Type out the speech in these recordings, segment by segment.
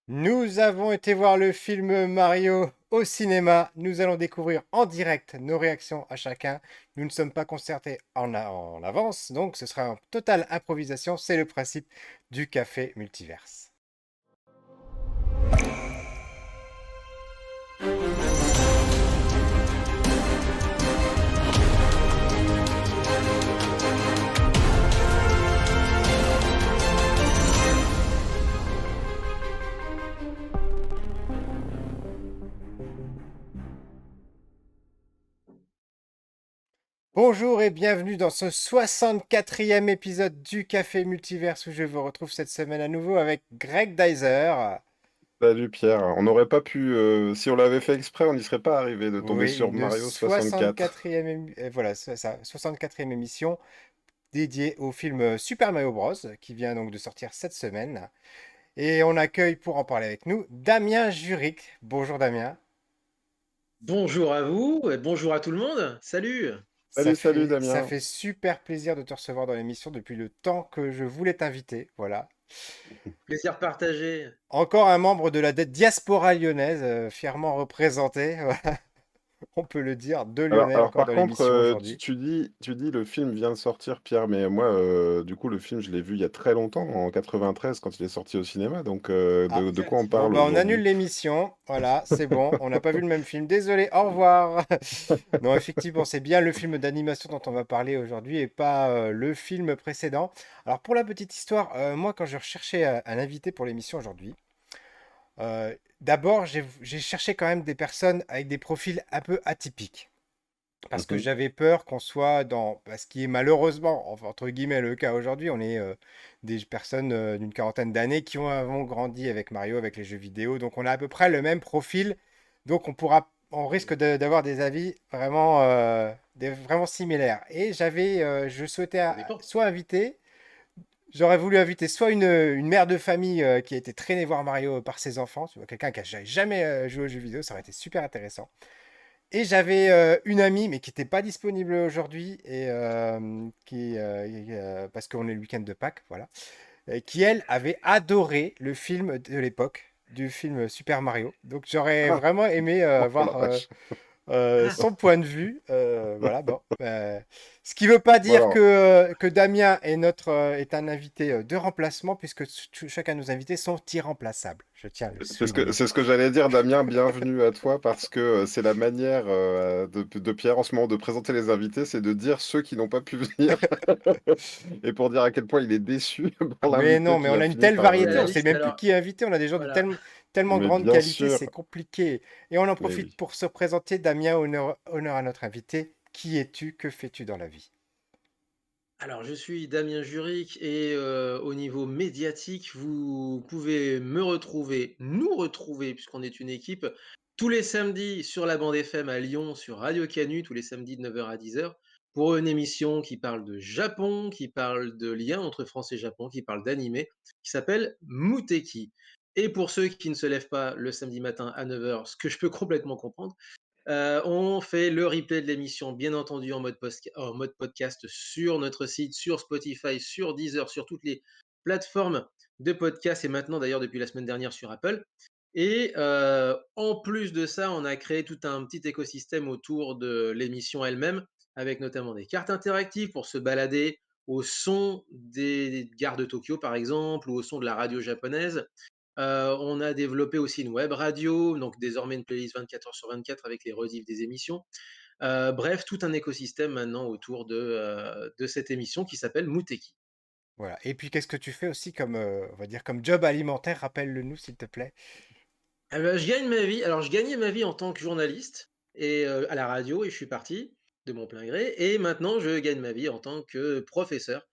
Nous avons été voir le film Mario au cinéma. Nous allons découvrir en direct nos réactions à chacun. Nous ne sommes pas concertés en avance, donc ce sera en totale improvisation. C'est le principe du café multiverse. Bonjour et bienvenue dans ce 64e épisode du Café Multiverse où je vous retrouve cette semaine à nouveau avec Greg Dyser. Salut Pierre, on n'aurait pas pu, si on l'avait fait exprès, on n'y serait pas arrivé de tomber Oui, sur une Mario 64. 64e, voilà, c'est ça, 64e émission dédiée au film Super Mario Bros. Qui vient donc de sortir cette semaine. Et on accueille pour en parler avec nous Damien Juric. Bonjour Damien. Bonjour à vous et bonjour à tout le monde. Salut. Salut, salut Ça Damien. fait super plaisir de te recevoir dans l'émission depuis le temps que je voulais t'inviter. Voilà. Plaisir partagé. Encore un membre de la diaspora lyonnaise, fièrement représenté, voilà, on peut le dire, deux Alors, Lyonnais alors encore par dans contre, l'émission tu, aujourd'hui. tu dis, tu dis le film vient de sortir, Pierre, mais moi, du coup, le film, je l'ai vu il y a très longtemps, en 93, quand il est sorti au cinéma, donc Ah, de quoi on bon, parle bah on annule aujourd'hui? l'émission, voilà, c'est bon, on n'a pas vu le même film, désolé, au revoir. Non, effectivement, c'est bien le film d'animation dont on va parler aujourd'hui et pas le film précédent. Alors, pour la petite histoire, moi, quand je recherchais un invité pour l'émission aujourd'hui, d'abord, j'ai cherché quand même des personnes avec des profils un peu atypiques. Parce que Mhm. j'avais peur qu'on soit dans, bah, ce qui est malheureusement, enfin, entre guillemets, le cas aujourd'hui. On est des personnes d'une quarantaine d'années qui ont grandi avec Mario, avec les jeux vidéo. Donc on a à peu près le même profil. Donc on risque d'avoir des avis vraiment, vraiment similaires. Et je souhaitais Ça dépend. soit inviter, j'aurais voulu inviter soit une mère de famille qui a été traînée voir Mario par ses enfants, tu vois, quelqu'un qui a jamais joué aux jeux vidéo, ça aurait été super intéressant. Et j'avais une amie, mais qui n'était pas disponible aujourd'hui, et parce qu'on est le week-end de Pâques, voilà, et qui, elle, avait adoré le film de l'époque, du film Super Mario. Donc j'aurais Ah, vraiment aimé oh la voir vache. Ah, son point de vue. Voilà, bon. Ce qui ne veut pas Bon dire alors, que Damien est un invité de remplacement, puisque chacun de nos invités sont irremplaçables. Je tiens à le souligner. c'est ce que j'allais dire, Damien. Bienvenue à toi parce que c'est la manière de Pierre en ce moment de présenter les invités, c'est de dire ceux qui n'ont pas pu venir et pour dire à quel point il est déçu pour Mais l'invité non, mais qui on a a une fini telle par variété, on venir. sait réaliste même plus alors. qui est invité, on a des gens de Voilà. tellement Mais grande bien qualité, sûr, c'est compliqué. Et on en mais profite oui. pour se présenter. Damien, honneur à notre invité. Qui es-tu? Que fais-tu dans la vie? Alors, je suis Damien Juric et au niveau médiatique, vous pouvez me retrouver, nous retrouver, puisqu'on est une équipe, tous les samedis sur la bande FM à Lyon, sur Radio Canu, tous les samedis de 9h à 10h, pour une émission qui parle de Japon, qui parle de liens entre France et Japon, qui parle d'animé, qui s'appelle Muteki. Et pour ceux qui ne se lèvent pas le samedi matin à 9h, ce que je peux complètement comprendre, on fait le replay de l'émission, bien entendu, en mode podcast sur notre site, sur Spotify, sur Deezer, sur toutes les plateformes de podcast et maintenant d'ailleurs depuis la semaine dernière sur Apple. Et en plus de ça, on a créé tout un petit écosystème autour de l'émission elle-même, avec notamment des cartes interactives pour se balader au son des gares de Tokyo, par exemple, ou au son de la radio japonaise. On a développé aussi une web radio, donc désormais une playlist 24 heures sur 24 avec les rediffs des émissions. Bref, tout un écosystème maintenant autour de cette émission qui s'appelle Muteki. Voilà. Et puis, qu'est-ce que tu fais aussi comme, on va dire, comme job alimentaire? Rappelle-le-nous, s'il te plaît. Je gagne ma vie. Alors, je gagnais ma vie en tant que journaliste et à la radio et je suis parti de mon plein gré. Et maintenant, je gagne ma vie en tant que professeur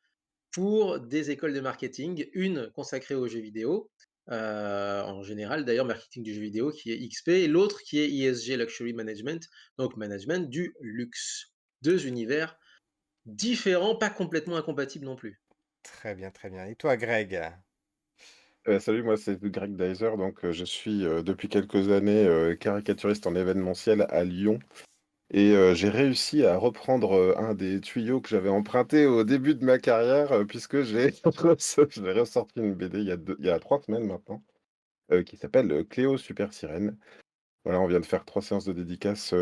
pour des écoles de marketing, une consacrée aux jeux vidéo, en général d'ailleurs marketing du jeu vidéo qui est XP et l'autre qui est ISG Luxury Management, donc management du luxe. 2 univers différents, pas complètement incompatibles non plus. Très bien, très bien. Et toi, Greg? Salut, moi c'est Greg Dyser, donc je suis depuis quelques années caricaturiste en événementiel à Lyon. Et j'ai réussi à reprendre un des tuyaux que j'avais emprunté au début de ma carrière, puisque j'ai j'ai ressorti une BD il y a 3 semaines maintenant. qui s'appelle Cléo Super Sirène. Voilà, on vient de faire 3 séances de dédicaces,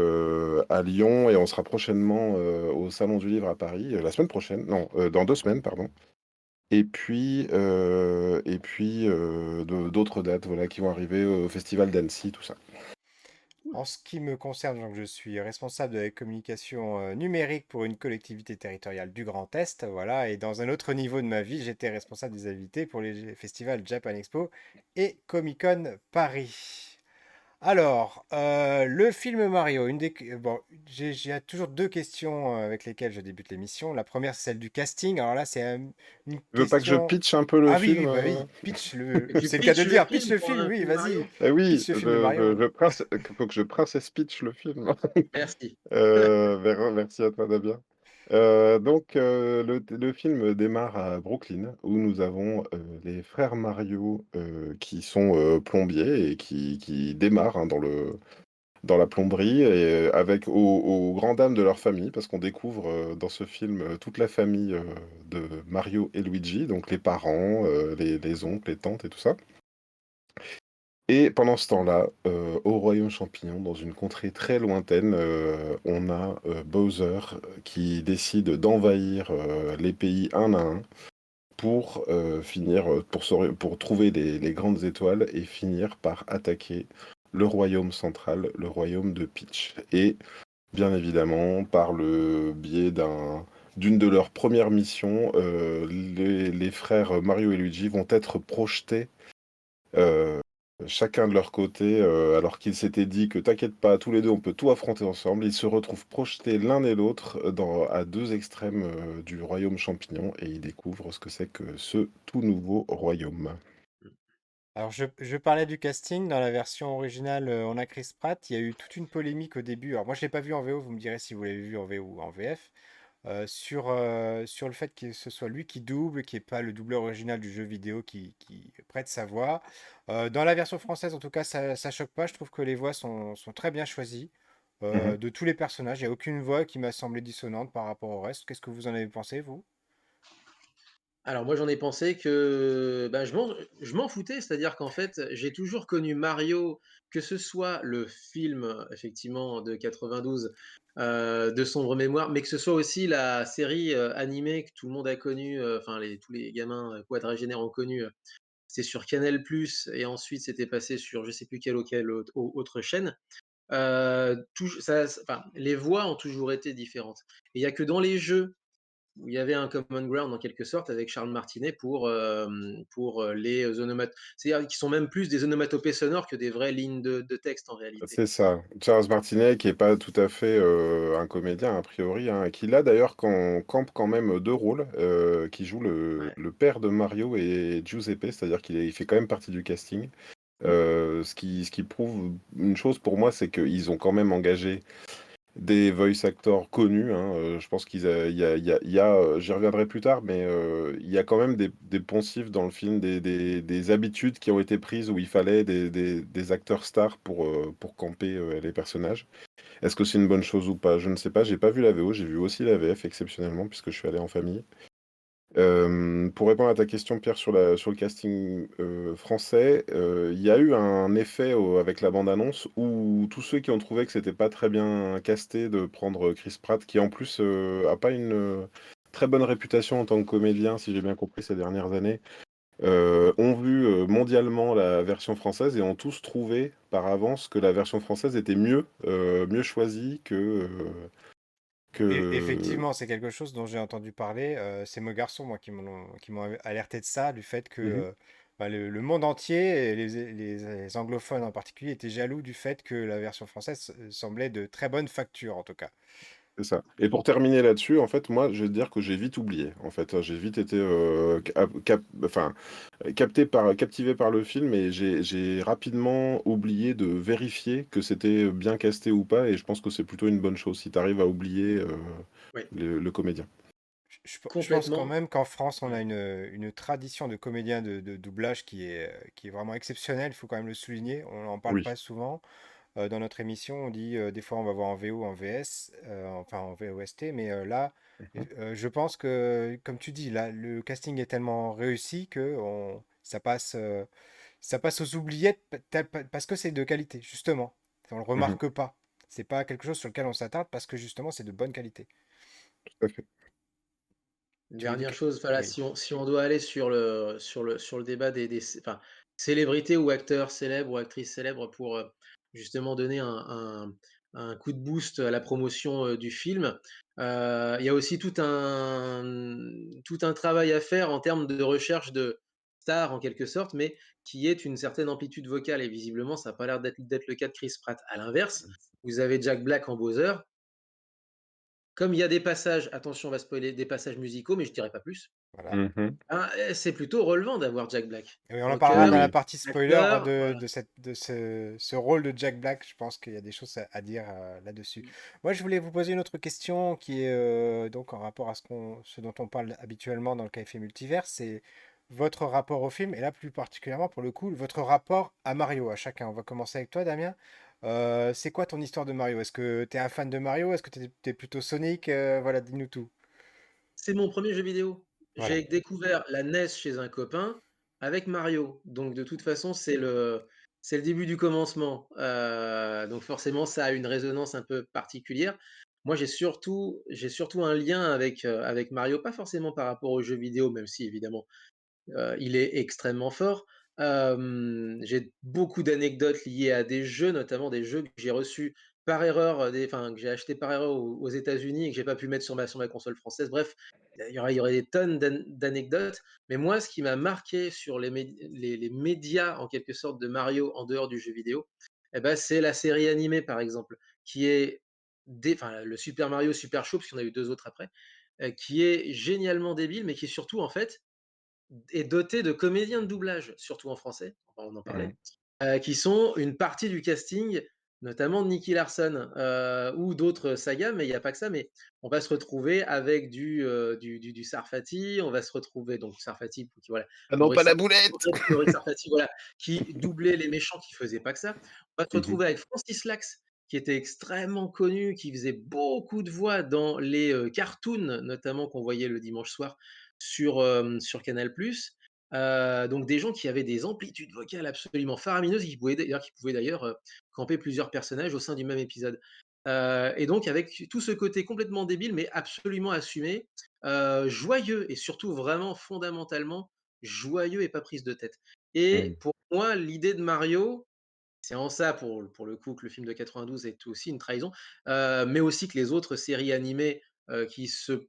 à Lyon et on sera prochainement, au Salon du Livre à Paris, la semaine prochaine, non, dans 2 semaines, pardon. D'autres dates, voilà, qui vont arriver au festival d'Annecy, tout ça. Cool. En ce qui me concerne, donc, je suis responsable de la communication numérique pour une collectivité territoriale du Grand Est, voilà, et dans un autre niveau de ma vie, j'étais responsable des invités pour les festivals Japan Expo et Comic-Con Paris. Alors, le film Mario, bon, j'ai toujours deux questions avec lesquelles je débute l'émission. La première, c'est celle du casting. Alors là, une Tu veux pas que je question. pitch un peu le Ah oui, oui, film, bah oui, pitch Et tu c'est le cas de pitches le le dire, pitch film le pour film, un oui, film Mario? vas-y, Eh oui, pitch le film de Mario. faut que je princesse pitch le film. Merci. Merci à toi, Damien. Le film démarre à Brooklyn, où nous avons les frères Mario qui sont plombiers et qui démarrent hein, dans la plomberie, et aux grandes dames de leur famille, parce qu'on découvre dans ce film toute la famille de Mario et Luigi, donc les parents, les oncles, les tantes et tout ça. Et pendant ce temps-là, au Royaume Champignon, dans une contrée très lointaine, on a Bowser qui décide d'envahir les pays un à un pour finir, pour trouver les grandes étoiles et finir par attaquer le royaume central, le royaume de Peach. Et bien évidemment, par le biais d'une de leurs premières missions, les frères Mario et Luigi vont être projetés euh, chacun de leur côté, alors qu'ils s'étaient dit que t'inquiète pas, tous les deux on peut tout affronter ensemble. Ils se retrouvent projetés l'un et l'autre à deux extrêmes du royaume champignon et ils découvrent ce que c'est que ce tout nouveau royaume. Alors, je parlais du casting. Dans la version originale, on a Chris Pratt. Il y a eu toute une polémique au début. Alors, moi, je l'ai pas vu en VO. Vous me direz si vous l'avez vu en VO ou en VF. Sur le fait que ce soit lui qui double, qui n'est pas le doubleur original du jeu vidéo qui prête sa voix. Dans la version française, en tout cas, ça choque pas. Je trouve que les voix sont très bien choisies. Mhm. De tous les personnages, il n'y a aucune voix qui m'a semblé dissonante par rapport au reste. Qu'est-ce que vous en avez pensé, vous? Alors moi j'en ai pensé que bah, je m'en foutais, c'est-à-dire qu'en fait j'ai toujours connu Mario, que ce soit le film effectivement de 92 de sombre mémoire, mais que ce soit aussi la série animée que tout le monde a connue, enfin tous les gamins quadragénaires ont connu, c'est sur Canal+, et ensuite c'était passé sur je sais plus quelle autre chaîne. Enfin, les voix ont toujours été différentes. Et il y a que dans les jeux où il y avait un common ground en quelque sorte avec Charles Martinet pour les onomatopées. C'est-à-dire qu'ils sont même plus des onomatopées sonores que des vraies lignes de texte en réalité. C'est ça. Charles Martinet, qui est pas tout à fait un comédien a priori, hein, qui là d'ailleurs campe quand même deux rôles, qui joue Ouais. le père de Mario et Giuseppe, c'est-à-dire il fait quand même partie du casting. Ce qui prouve une chose pour moi, c'est qu'ils ont quand même engagé des voice actors connus. Hein. Je pense j'y reviendrai plus tard, mais il y a quand même des poncifs dans le film, des habitudes qui ont été prises où il fallait des acteurs stars pour camper les personnages. Est-ce que c'est une bonne chose ou pas? Je ne sais pas, j'ai pas vu la VO, j'ai vu aussi la VF exceptionnellement puisque je suis allé en famille. Pour répondre à ta question, Pierre, sur le casting français, il y a eu un effet avec la bande-annonce où tous ceux qui ont trouvé que c'était pas très bien casté de prendre Chris Pratt, qui en plus a pas une très bonne réputation en tant que comédien, si j'ai bien compris ces dernières années, ont vu mondialement la version française et ont tous trouvé par avance que la version française était mieux choisie Et que... effectivement, c'est quelque chose dont j'ai entendu parler. C'est mes garçons, moi, qui m'ont alerté de ça, du fait que Mhm. bah, le monde entier, et les anglophones en particulier, étaient jaloux du fait que la version française semblait de très bonne facture, en tout cas. C'est ça. Et pour terminer là-dessus, en fait, moi, je vais te dire que j'ai vite oublié. En fait, j'ai vite été captivé par le film et j'ai rapidement oublié de vérifier que c'était bien casté ou pas. Et je pense que c'est plutôt une bonne chose si tu arrives à oublier Oui, le comédien. Je pense quand complètement. même qu'en France, on Ouais. a une tradition de comédiens de doublage qui est vraiment exceptionnelle, il faut quand même le souligner. On n'en parle Oui, pas souvent. Dans notre émission, on dit des fois on va voir en VO, en VS, enfin en VOST, mais là, je pense que, comme tu dis, là, le casting est tellement réussi que ça passe. ça passe aux oubliettes parce que c'est de qualité, justement. On le Mhm, remarque pas. C'est pas quelque chose sur lequel on s'attarde parce que justement c'est de bonne qualité. tout à fait. Une Tu veux dire dernière que... chose, voilà, Oui, si on doit aller sur le débat enfin, célébrités ou acteurs célèbres ou actrices célèbres pour, justement donner un coup de boost à la promotion, du film, il y a aussi tout un travail à faire en termes de recherche de stars en quelque sorte, mais qui est une certaine amplitude vocale et visiblement ça a pas l'air d'être le cas de Chris Pratt. À l'inverse, vous avez Jack Black en Bowser, comme il y a des passages, attention on va spoiler, des passages musicaux, mais je dirai pas plus. voilà. Mhm. C'est plutôt relevant d'avoir Jack Black. Et oui, on en parlera Auteur, dans la Oui. partie spoiler acteur, voilà. de ce rôle de Jack Black. Je pense qu'il y a des choses à dire là-dessus. Moi, je voulais vous poser une autre question qui est donc en rapport à ce dont on parle habituellement dans le Café Multivers, c'est votre rapport au film, et là plus particulièrement pour le coup, votre rapport à Mario, à chacun. On va commencer avec toi, Damien. C'est quoi ton histoire de Mario? Est-ce que tu es un fan de Mario? Est-ce que tu es plutôt Sonic? Voilà, dis-nous tout. C'est mon premier jeu vidéo. Voilà. J'ai découvert la NES chez un copain avec Mario. Donc de toute façon, c'est le début du commencement. Donc forcément, ça a une résonance un peu particulière. Moi, j'ai surtout un lien avec Mario, pas forcément par rapport aux jeux vidéo, même si évidemment il est extrêmement fort. J'ai beaucoup d'anecdotes liées à des jeux, notamment des jeux que j'ai reçus par erreur, enfin, que j'ai achetés par erreur aux États-Unis et que j'ai pas pu mettre sur ma console française. Bref, il y aurait des tonnes d'anecdotes. Mais moi, ce qui m'a marqué sur les médias, en quelque sorte, de Mario en dehors du jeu vidéo, eh ben, c'est la série animée, par exemple, qui est enfin, le Super Mario Super Show, parce qu'il y en a eu 2 autres après, qui est génialement débile, mais qui est surtout, en fait, est doté de comédiens de doublage, surtout en français, on en parlait, Mhm. qui sont une partie du casting, notamment de Nicky Larson, ou d'autres sagas, mais il y a pas que ça, mais on va se retrouver avec du Sarfati, on va se retrouver donc Sarfati, qui voilà, Ah non, pas Maurice la Sarfati, boulette! Maurice Sarfati, voilà, qui doublait les méchants, qui faisaient pas que ça. On va se Mhm. retrouver avec Francis Lax, qui était extrêmement connu, qui faisait beaucoup de voix dans les, cartoons, notamment qu'on voyait le dimanche soir sur Canal+. Donc des gens qui avaient des amplitudes vocales absolument faramineuses et qui pouvaient d'ailleurs, camper plusieurs personnages au sein du même épisode. Et donc avec tout ce côté complètement débile, mais absolument assumé, joyeux et surtout vraiment fondamentalement joyeux et pas prise de tête. Et Mhm. pour moi, l'idée de Mario, c'est en ça pour le coup que le film de 92 est aussi une trahison, mais aussi que les autres séries animées, qui se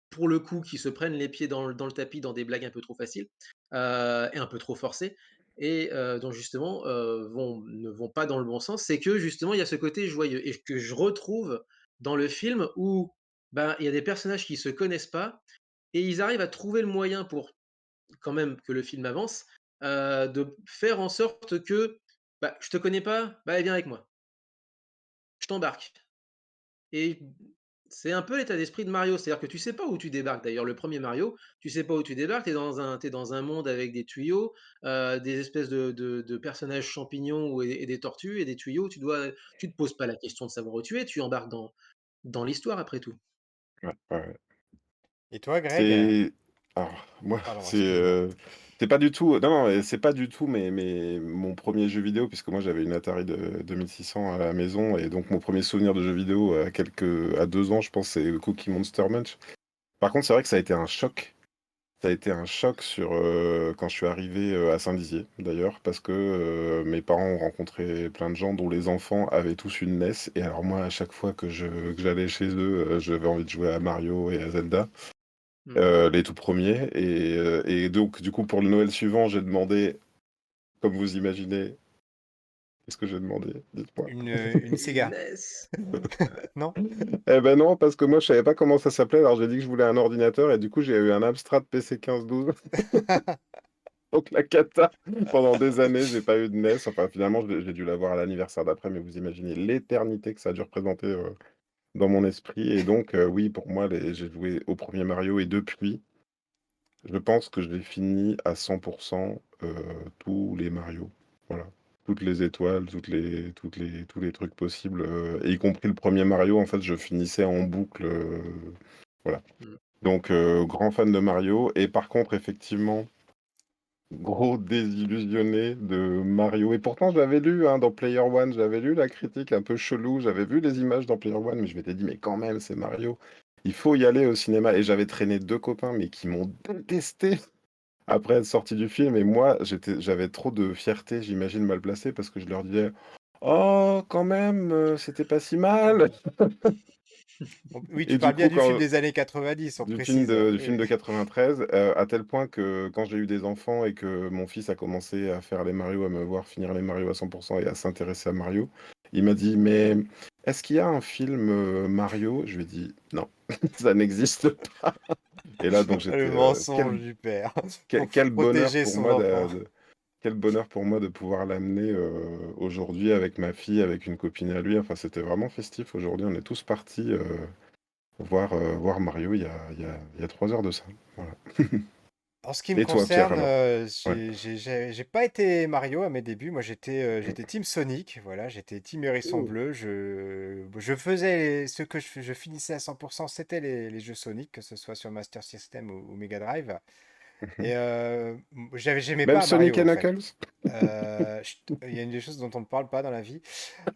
pour le coup, qui se prennent les pieds dans le tapis, dans des blagues un peu trop faciles, et un peu trop forcées et dont justement, ne vont pas dans le bon sens. C'est que justement, il y a ce côté joyeux et que je retrouve dans le film où, ben, il y a des personnages qui se connaissent pas et ils arrivent à trouver le moyen pour quand même que le film avance, de faire en sorte que, bah, je te connais pas, bah, viens avec moi, je t'embarque. Et c'est un peu l'état d'esprit de Mario, c'est-à-dire que tu sais pas où tu débarques. D'ailleurs, le premier Mario, tu sais pas où tu débarques, tu es dans un monde avec des tuyaux, des espèces de personnages champignons ou et des tortues et des tuyaux. Tu te poses pas la question de savoir où tu es, tu embarques dans l'histoire après tout. Ouais, ouais, ouais. Et toi, Greg? C'est alors moi, Pardon, excuse-moi. c'est pas du tout non, non, c'est pas du tout mon premier jeu vidéo puisque moi j'avais une Atari de 2600 à la maison et donc mon premier souvenir de jeu vidéo à 2 ans, je pense, c'est Cookie Monster Munch. Par contre, c'est vrai que ça a été un choc. Ça a été un choc quand je suis arrivé, à Saint-Dizier d'ailleurs parce que, mes parents ont rencontré plein de gens dont les enfants avaient tous une NES et alors moi, à chaque fois que j'allais chez eux, j'avais envie de jouer à Mario et à Zelda. Mmh. Les tout premiers. Et donc, du coup, pour le Noël suivant, j'ai demandé, comme vous imaginez, qu'est-ce que j'ai demandé? Dites-moi. Une Une Sega, NES. non? Eh ben non, parce que moi, je savais pas comment ça s'appelait. Alors, j'ai dit que je voulais un ordinateur et du coup, j'ai eu un Amstrad PC 1512. Donc, la cata. Pendant des années, j'ai pas eu de NES. Enfin, finalement, j'ai dû l'avoir à l'anniversaire d'après, mais vous imaginez l'éternité que ça a dû représenter dans mon esprit. Et donc, oui, pour moi, j'ai joué au premier Mario et depuis, je pense que j'ai fini à 100% tous les Mario. Voilà. Toutes les étoiles, tous les trucs possibles, et y compris le premier Mario, en fait, je finissais en boucle. Voilà. Mmh. Donc, grand fan de Mario. Et par contre, effectivement, gros désillusionné de Mario. Et pourtant, j'avais lu dans Player One, j'avais lu la critique un peu chelou, j'avais vu les images dans Player One, mais je m'étais dit, mais quand même, c'est Mario. Il faut y aller au cinéma. Et j'avais traîné deux copains, mais qui m'ont détesté après être sorti du film. Et moi, j'avais trop de fierté, j'imagine, mal placée, parce que je leur disais, oh, quand même, c'était pas si mal. Oui, tu Et du parles bien coup, du film quand, des années 90, on du film précise. du film Oui. de 93, à tel point que quand j'ai eu des enfants et que mon fils a commencé à faire les Mario, à me voir finir les Mario à 100% et à s'intéresser à Mario, il m'a dit, mais est-ce qu'il y a un film Mario? Je lui ai dit, non, ça n'existe pas. Et là, donc Le j'étais, mensonge du père pour quel bonheur protéger pour son moi enfant. quel bonheur pour moi de pouvoir l'amener aujourd'hui avec ma fille, avec une copine à lui. Enfin, c'était vraiment festif aujourd'hui. On est tous partis voir Mario il y a 3 heures de ça. Voilà. En ce qui me Et toi, Pierre, concerne, alors? Ouais. j'ai pas été Mario à mes débuts. Moi, j'étais Team Sonic. Voilà, j'étais Team Hérisson Ouh. Bleu. Je faisais ce que je finissais à 100%, c'était les jeux Sonic, que ce soit sur Master System ou Mega Drive. Et j'aimais Même pas Sonic Mario et en fait. Knuckles? Il y a une des choses dont on ne parle pas dans la vie.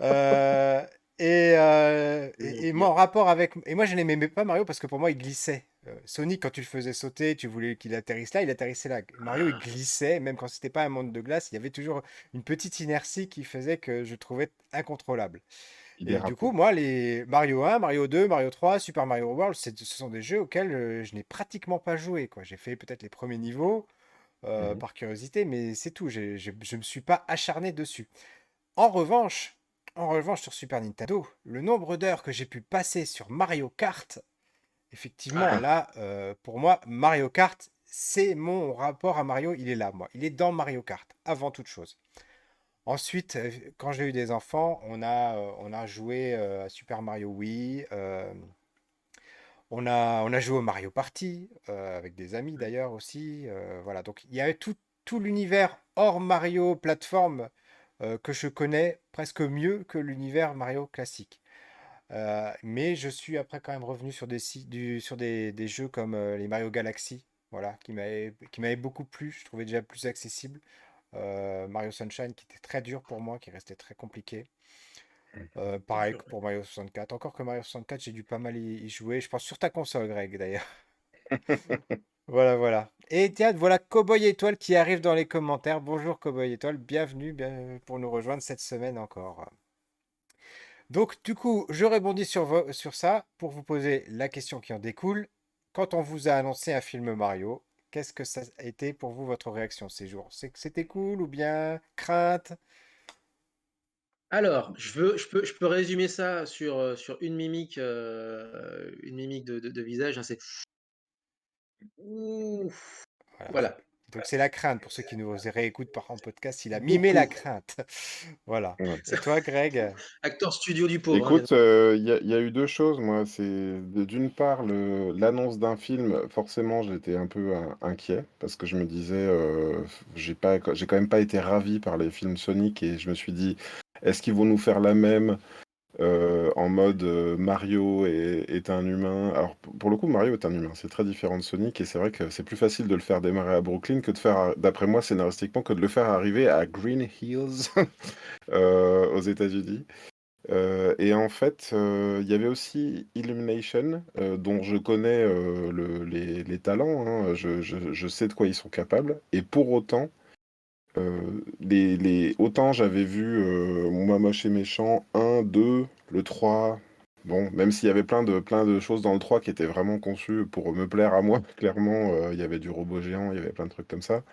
Euh, et moi, en rapport avec. Et moi, je n'aimais pas Mario parce que pour moi, il glissait. Sonic, quand tu le faisais sauter, tu voulais qu'il atterrisse là, il atterrissait là. Mario, il glissait, même quand c'était pas un monde de glace, il y avait toujours une petite inertie qui faisait que je trouvais incontrôlable. Il Et du dérape, coup, ouais. moi, les Mario 1, Mario 2, Mario 3, Super Mario World, ce sont des jeux auxquels je n'ai pratiquement pas joué, quoi. J'ai fait peut-être les premiers niveaux Mhm. par curiosité, mais c'est tout. Je me suis pas acharné dessus. En revanche, en revanche, sur Super Nintendo, le nombre d'heures que j'ai pu passer sur Mario Kart, effectivement, Ah, là, pour moi, Mario Kart, c'est mon rapport à Mario, il est là, moi. Il est dans Mario Kart, avant toute chose. Ensuite, quand j'ai eu des enfants, on a joué à Super Mario Wii, on a joué au Mario Party, avec des amis d'ailleurs aussi. Voilà, donc il y avait tout l'univers hors Mario plateforme que je connais presque mieux que l'univers Mario classique. Mais je suis après quand même revenu sur sur des jeux comme les Mario Galaxy, voilà, qui m'avaient beaucoup plu. Je trouvais déjà plus accessible. Mario Sunshine qui était très dur pour moi, qui restait très compliqué. Bien Pareil sûr. que pour Mario 64. Encore que Mario 64, j'ai dû pas mal y jouer. Je pense sur ta console, Greg, d'ailleurs. Voilà, voilà. Et tiens, voilà Cowboy Étoile qui arrive dans les commentaires. Bonjour Cowboy Étoile, bienvenue pour nous rejoindre cette semaine encore. Donc, du coup, je rebondis sur ça pour vous poser la question qui en découle. Quand on vous a annoncé un film Mario, qu'est-ce que ça a été pour vous votre réaction ces jours? C'est que c'était cool ou bien crainte? Alors, je peux résumer ça sur une mimique de visage, hein, c'est ouf. Voilà. Voilà, Donc c'est la crainte pour ceux qui nous réécoutent en podcast. Il a mimé la beaucoup. crainte. Voilà. ouais. Et toi, Greg? Acteur studio du pauvre, hein, bien. Écoute, il y a eu deux choses, moi. D'une part, l'annonce d'un film, forcément, j'étais un peu inquiet parce que je me disais, j'ai quand même pas été ravi par les films Sonic et je me suis dit, est-ce qu'ils vont nous faire la même en mode Mario est un humain? Alors, pour le coup, Mario est un humain, c'est très différent de Sonic et c'est vrai que c'est plus facile de le faire démarrer à Brooklyn que de faire, d'après moi, scénaristiquement, que de le faire arriver à Green Hills aux États-Unis. Et en fait, il y avait aussi Illumination, dont je connais les talents, hein, je sais de quoi ils sont capables. Et pour autant, autant j'avais vu Moi Moche et Méchant 1, 2, le 3. Bon, même s'il y avait plein de choses dans le 3 qui étaient vraiment conçues pour me plaire à moi, clairement, il y avait du robot géant, il y avait plein de trucs comme ça.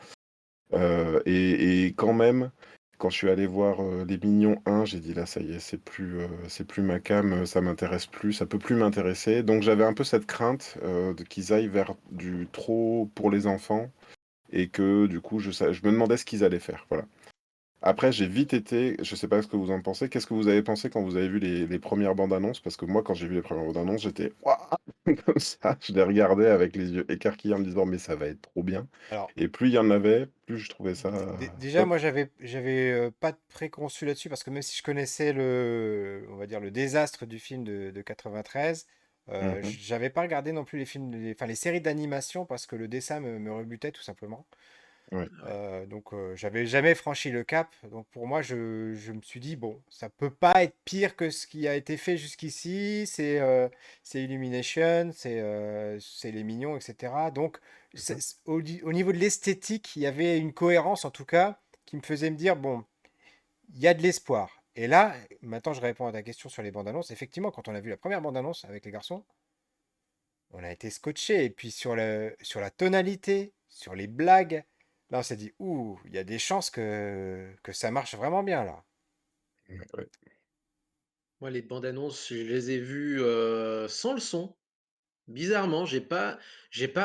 Et quand même, quand je suis allé voir Les Mignons 1, j'ai dit là, ça y est, c'est plus ma cam, ça m'intéresse plus, ça peut plus m'intéresser. Donc j'avais un peu cette crainte qu'ils aillent vers du trop pour les enfants et que du coup, je me demandais ce qu'ils allaient faire. Voilà. Après, j'ai vite été, je sais pas ce que vous en pensez, qu'est-ce que vous avez pensé quand vous avez vu les premières bandes annonces? Parce que moi, quand j'ai vu les premières bandes annonces, j'étais Ouah comme ça, je les regardais avec les yeux écarquillés en me disant, mais ça va être trop bien. Alors, Et plus il y en avait, plus je trouvais ça déjà, top. moi, j'avais pas de préconçu là-dessus parce que même si je connaissais on va dire, le désastre du film de 93, Mhm. j'avais pas regardé non plus enfin, les séries d'animation parce que le dessin me rebutait tout simplement. Ouais. Donc, j'avais jamais franchi le cap. Donc, pour moi, je me suis dit, bon, ça peut pas être pire que ce qui a été fait jusqu'ici. C'est Illumination, c'est Les Mignons, etc. Donc, Mhm. au niveau de l'esthétique, il y avait une cohérence, en tout cas, qui me faisait me dire, bon, il y a de l'espoir. Et là, maintenant, je réponds à ta question sur les bandes annonces. Effectivement, quand on a vu la première bande annonce avec les garçons, on a été scotché. Et puis sur la tonalité, sur les blagues, là on s'est dit, ouh, il y a des chances que ça marche vraiment bien là. Ouais, ouais. Moi, les bandes annonces, je les ai vues, sans le son. Bizarrement, j'ai pas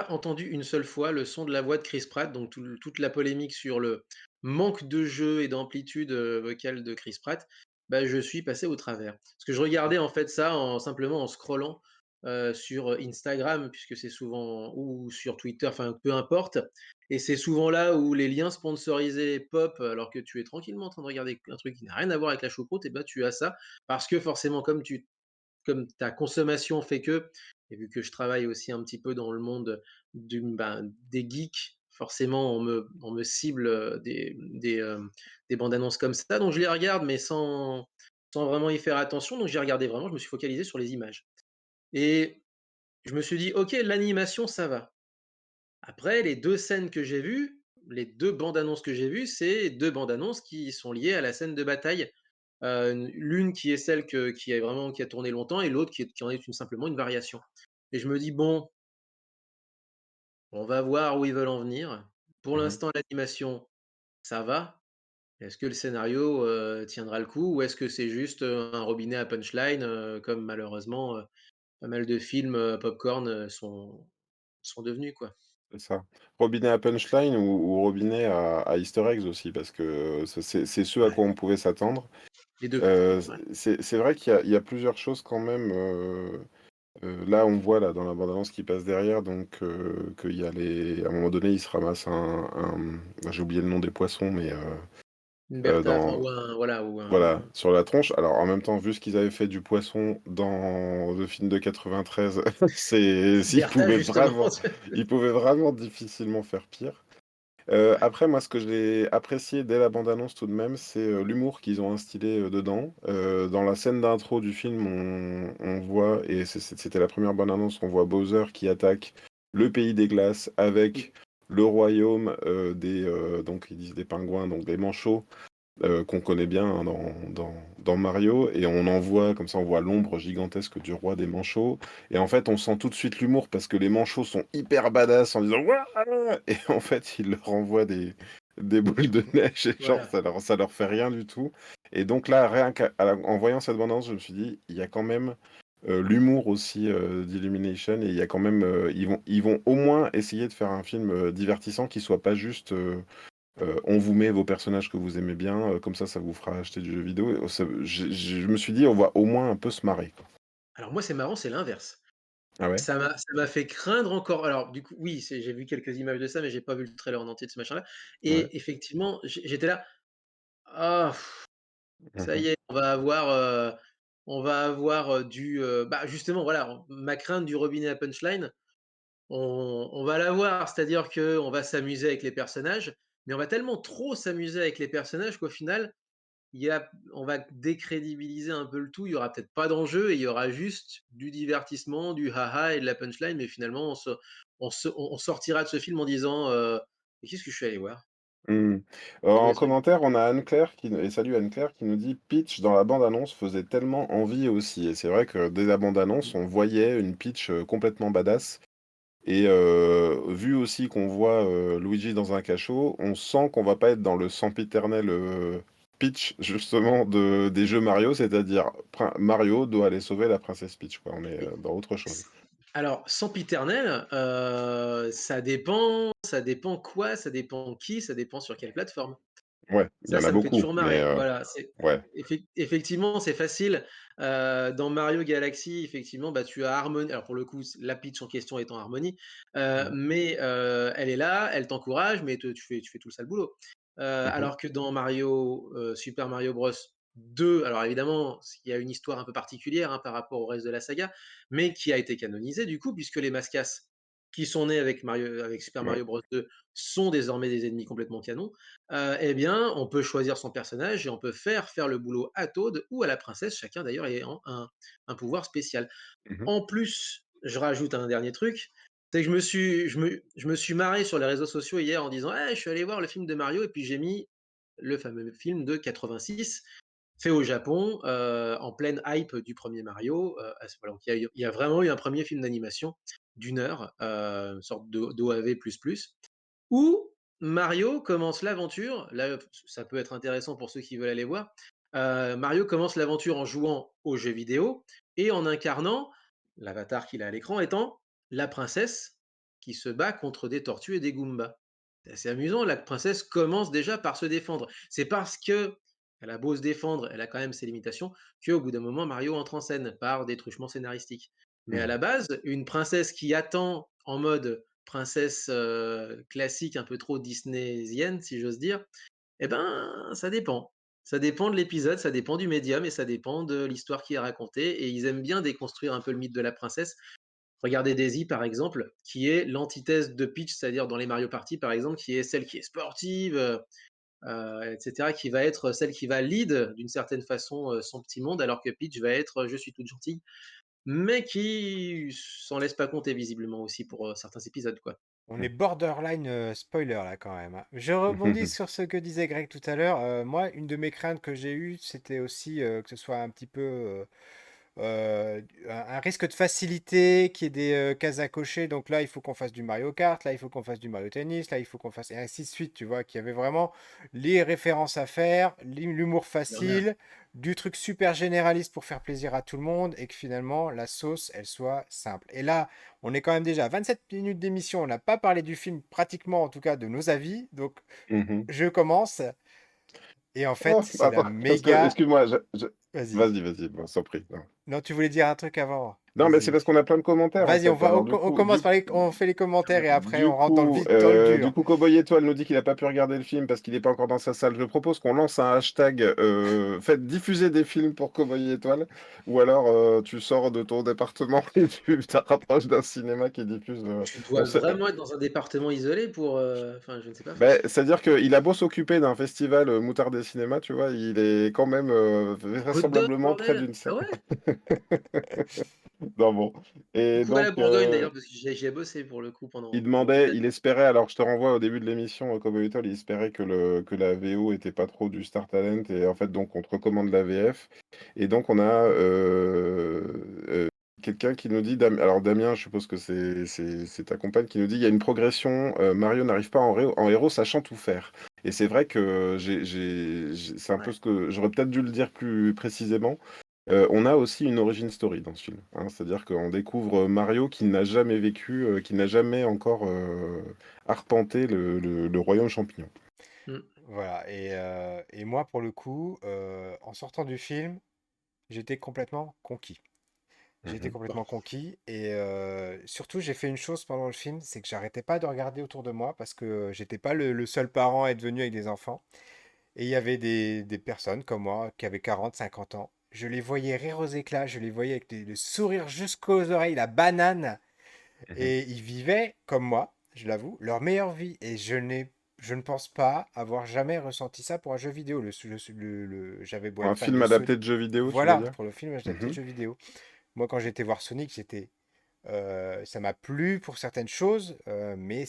entendu une seule fois le son de la voix de Chris Pratt, donc toute la polémique sur le manque de jeu et d'amplitude, vocale de Chris Pratt, bah, je suis passé au travers. Parce que je regardais en fait ça simplement en scrollant, sur Instagram puisque c'est souvent ou sur Twitter, enfin peu importe, et c'est souvent là où les liens sponsorisés pop alors que tu es tranquillement en train de regarder un truc qui n'a rien à voir avec la choucroute, et bah, tu as ça. Parce que forcément comme ta consommation fait que, et vu que je travaille aussi un petit peu dans le monde des geeks, forcément on me cible, des bandes annonces comme ça, donc je les regarde, mais sans vraiment y faire attention, donc j'ai regardé vraiment, je me suis focalisé sur les images et je me suis dit: «OK, l'animation ça va». Après les 2 scènes que j'ai vues, les 2 bandes annonces que j'ai vues, c'est 2 bandes annonces qui sont liées à la scène de bataille. L'une qui est celle qui a tourné longtemps et l'autre qui en est simplement une variation. Et je me dis: «Bon, on va voir où ils veulent en venir». Pour Mhm. l'instant, l'animation, ça va. Est-ce que le scénario, tiendra le coup ou est-ce que c'est juste, un robinet à punchline, comme malheureusement, pas mal de films, pop-corn, sont devenus, quoi? C'est ça. Robinet à punchline ou robinet à easter eggs aussi, parce que c'est ce à Ouais, quoi on pouvait s'attendre. les 2. Ouais. C'est vrai qu'il y a plusieurs choses quand même. Là, on voit là, dans la bande-annonce qui passe derrière, donc qu'il y a les. À un moment donné, il se ramasse j'ai oublié le nom des poissons, mais Une Bertha, enfin dans. ou un voilà ou Voilà, un sur la tronche. Alors, en même temps, vu ce qu'ils avaient fait du poisson dans le film de 93, Bertha justement. ils pouvaient vraiment difficilement faire pire. Ouais. Après, moi, ce que j'ai apprécié dès la bande-annonce tout de même, c'est l'humour qu'ils ont instillé dedans. Dans la scène d'intro du film, on voit, et c'était la première bande-annonce, on voit Bowser qui attaque le pays des glaces avec le royaume donc ils disent des pingouins, donc des manchots, qu'on connaît bien hein, dans Mario, et on en voit, comme ça on voit l'ombre gigantesque du roi des manchots, et en fait on sent tout de suite l'humour parce que les manchots sont hyper badass en disant Ouah et en fait ils leur envoient des boules de neige, et genre Voilà. ça leur fait rien du tout. Et donc là, en voyant cette bande-annonce, je me suis dit, il y a quand même l'humour aussi d'Illumination, et il y a quand même, ils vont au moins essayer de faire un film divertissant qui soit pas juste on vous met vos personnages que vous aimez bien, comme ça vous fera acheter du jeu vidéo. Je me suis dit, on va au moins un peu se marrer, quoi. Alors moi, c'est marrant, c'est l'inverse. Ah ouais? Ça m'a fait craindre encore alors du coup, oui, j'ai vu quelques images de ça, mais j'ai pas vu le trailer en entier de ce machin-là Ouais. et effectivement, j'étais là: «Ah, ça Mhm. y est, on va avoir, bah, justement, voilà, ma crainte du robinet à punchline, on va l'avoir. C'est-à-dire qu'on va s'amuser avec les personnages, mais on va tellement trop s'amuser avec les personnages qu'au final, on va décrédibiliser un peu le tout. Il y aura peut-être pas d'enjeu et il y aura juste du divertissement, du haha et de la punchline, mais finalement, on sortira de ce film en disant, «Mais qu'est-ce que je suis allé voir?» Mhm. Tu vois En le truc? commentaire, on a Anne-Claire et salut Anne-Claire qui nous dit Pitch dans la bande-annonce faisait tellement envie aussi. Et c'est vrai que dès la bande-annonce, on voyait une Pitch complètement badass. Et vu aussi qu'on voit Luigi dans un cachot, on sent qu'on va pas être dans le sempiternel Peach justement des jeux Mario, c'est-à-dire Mario doit aller sauver la princesse Peach, quoi. On est Et dans autre chose. s alors sempiternel, ça dépend quoi, ça dépend qui, ça dépend sur quelle plateforme. Ouais, il y Ça, en a ça me fait beaucoup, toujours mais marrer. Voilà, c'est ouais. effectivement, c'est facile. Dans Mario Galaxy, effectivement, bah, tu as Harmony. Alors pour le coup, la Peach en question étant Harmony, Mhm. mais elle est là, elle t'encourage, mais tu fais tout le sale boulot. Mhm. Alors que dans Mario, Super Mario Bros 2, alors évidemment, il y a une histoire un peu particulière, hein, par rapport au reste de la saga, mais qui a été canonisée du coup, puisque les Mascas qui sont nés avec Super Ouais. Mario Bros 2 sont désormais des ennemis complètement canons, eh bien, on peut choisir son personnage et on peut faire le boulot à Toad ou à la princesse, chacun d'ailleurs ayant un pouvoir spécial. Mmh. En plus, je rajoute un dernier truc, c'est que je me suis marré sur les réseaux sociaux hier en disant: «Eh, je suis allé voir le film de Mario» et puis j'ai mis le fameux film de 86 fait au Japon, en pleine hype du premier Mario, à ce voilà, donc il y a vraiment eu un premier film d'animation d'1 heure, une sorte de d'OAV++, où Mario commence l'aventure, là, ça peut être intéressant pour ceux qui veulent aller voir. Mario commence l'aventure en jouant aux jeux vidéo et en incarnant l'avatar qu'il a à l'écran étant la princesse qui se bat contre des tortues et des Goombas. C'est assez amusant, la princesse commence déjà par se défendre. C'est parce qu'elle a beau se défendre, elle a quand même ses limitations, qu'au bout d'un moment, Mario entre en scène par des truchements scénaristiques. Mais à Mmh. la base, une princesse qui attend en mode princesse, classique un peu trop disneysienne, si j'ose dire, eh ben, ça dépend. Ça dépend de l'épisode, ça dépend du médium et ça dépend de l'histoire qui est racontée et ils aiment bien déconstruire un peu le mythe de la princesse. Regardez Daisy, par exemple, qui est l'antithèse de Peach, c'est-à-dire dans les Mario Party, par exemple, qui est celle qui est sportive, et cetera, qui va être celle qui va lead d'une certaine façon, son petit monde, alors que Peach va être, «Je suis toute gentille», mais qui s'en laisse pas compter visiblement aussi pour, certains épisodes, quoi. On Mmh. est borderline spoiler là quand même, hein. Je rebondis sur ce que disait Greg tout à l'heure. Moi, une de mes craintes que j'ai eues, c'était aussi que ce soit un petit peu un risque de facilité, qu'il y ait des cases à cocher. Donc là, il faut qu'on fasse du Mario Kart, là, il faut qu'on fasse du Mario Tennis, là, il faut qu'on fasse et ainsi de suite. Tu vois, qu'il y avait vraiment les références à faire, l'humour Il y en a. facile, du truc super généraliste pour faire plaisir à tout le monde et que finalement, la sauce, elle soit simple. Et là, on est quand même déjà à 27 minutes d'émission. On n'a pas parlé du film, pratiquement en tout cas, de nos avis. Donc, Mmh. je commence. Et en fait, Oh, c'est la attends, parce que méga. excuse-moi, je Vas-y. vas-y, vas-y, bon, s'en prie, non. Non, tu voulais dire un truc avant. Non, mais c'est Vas-y. parce qu'on a plein de commentaires, en Vas-y, fait. Alors du on coup commence on fait les commentaires et après on du rentre dans le coup, vif, dans le dur. Cowboy Étoile nous dit qu'il a pas pu regarder le film parce qu'il est pas encore dans sa salle. Je propose qu'on lance un hashtag, faites diffuser des films pour Cowboy Étoile ou alors, tu sors de ton département et tu te rapproches d'un cinéma qui diffuse, Tu on dois sait vraiment être dans un département isolé pour, enfin, je ne sais pas. beh, c'est-à-dire qu'il a beau s'occuper d'un festival, Moutarde et Cinéma, tu vois? Il est quand même, Côte d'Or, vraisemblablement près bordel! d'une Ah salle. ouais? Non, bon et Coucou à la donc Bourgogne d'ailleurs, parce que j'y ai bossé pour le coup il pendant des demandait, années. il espérait, alors je te renvoie au début de l'émission, Cowboy Étoile, il espérait que la VO était pas trop du Star Talent et en fait donc on te recommande la VF et donc on a, quelqu'un qui nous dit alors Damien, je suppose que c'est ta compagne qui nous dit: «Il y a une progression, Mario n'arrive pas en héros sachant tout faire» et c'est vrai que j'ai c'est un peu Ouais. ce que j'aurais peut-être dû le dire plus précisément. On a aussi une origin story dans ce film, hein. C'est-à-dire qu'on découvre, Mario qui n'a jamais vécu, qui n'a jamais encore, arpenté le royaume champignon. Mmh. Voilà. Et moi, pour le coup, en sortant du film, j'étais complètement conquis. J'étais Mmh. Bon. complètement conquis. Et surtout, j'ai fait une chose pendant le film, c'est que j'arrêtais pas de regarder autour de moi parce que j'étais pas le seul parent à être venu avec des enfants. Et il y avait des personnes comme moi qui avaient 40, 50 ans. Je les voyais rire aux éclats, je les voyais avec le sourire jusqu'aux oreilles, la banane. Mmh. Et ils vivaient, comme moi, je l'avoue, leur meilleure vie. Et je ne pense pas avoir jamais ressenti ça pour un jeu vidéo. J'avais beau Un être fan film de adapté Sonic. de jeux vidéo, tu veux Voilà, dire? pour le film adapté de Mmh. jeux vidéo. Moi, quand j'étais voir Sonic, ça m'a plu pour certaines choses, mais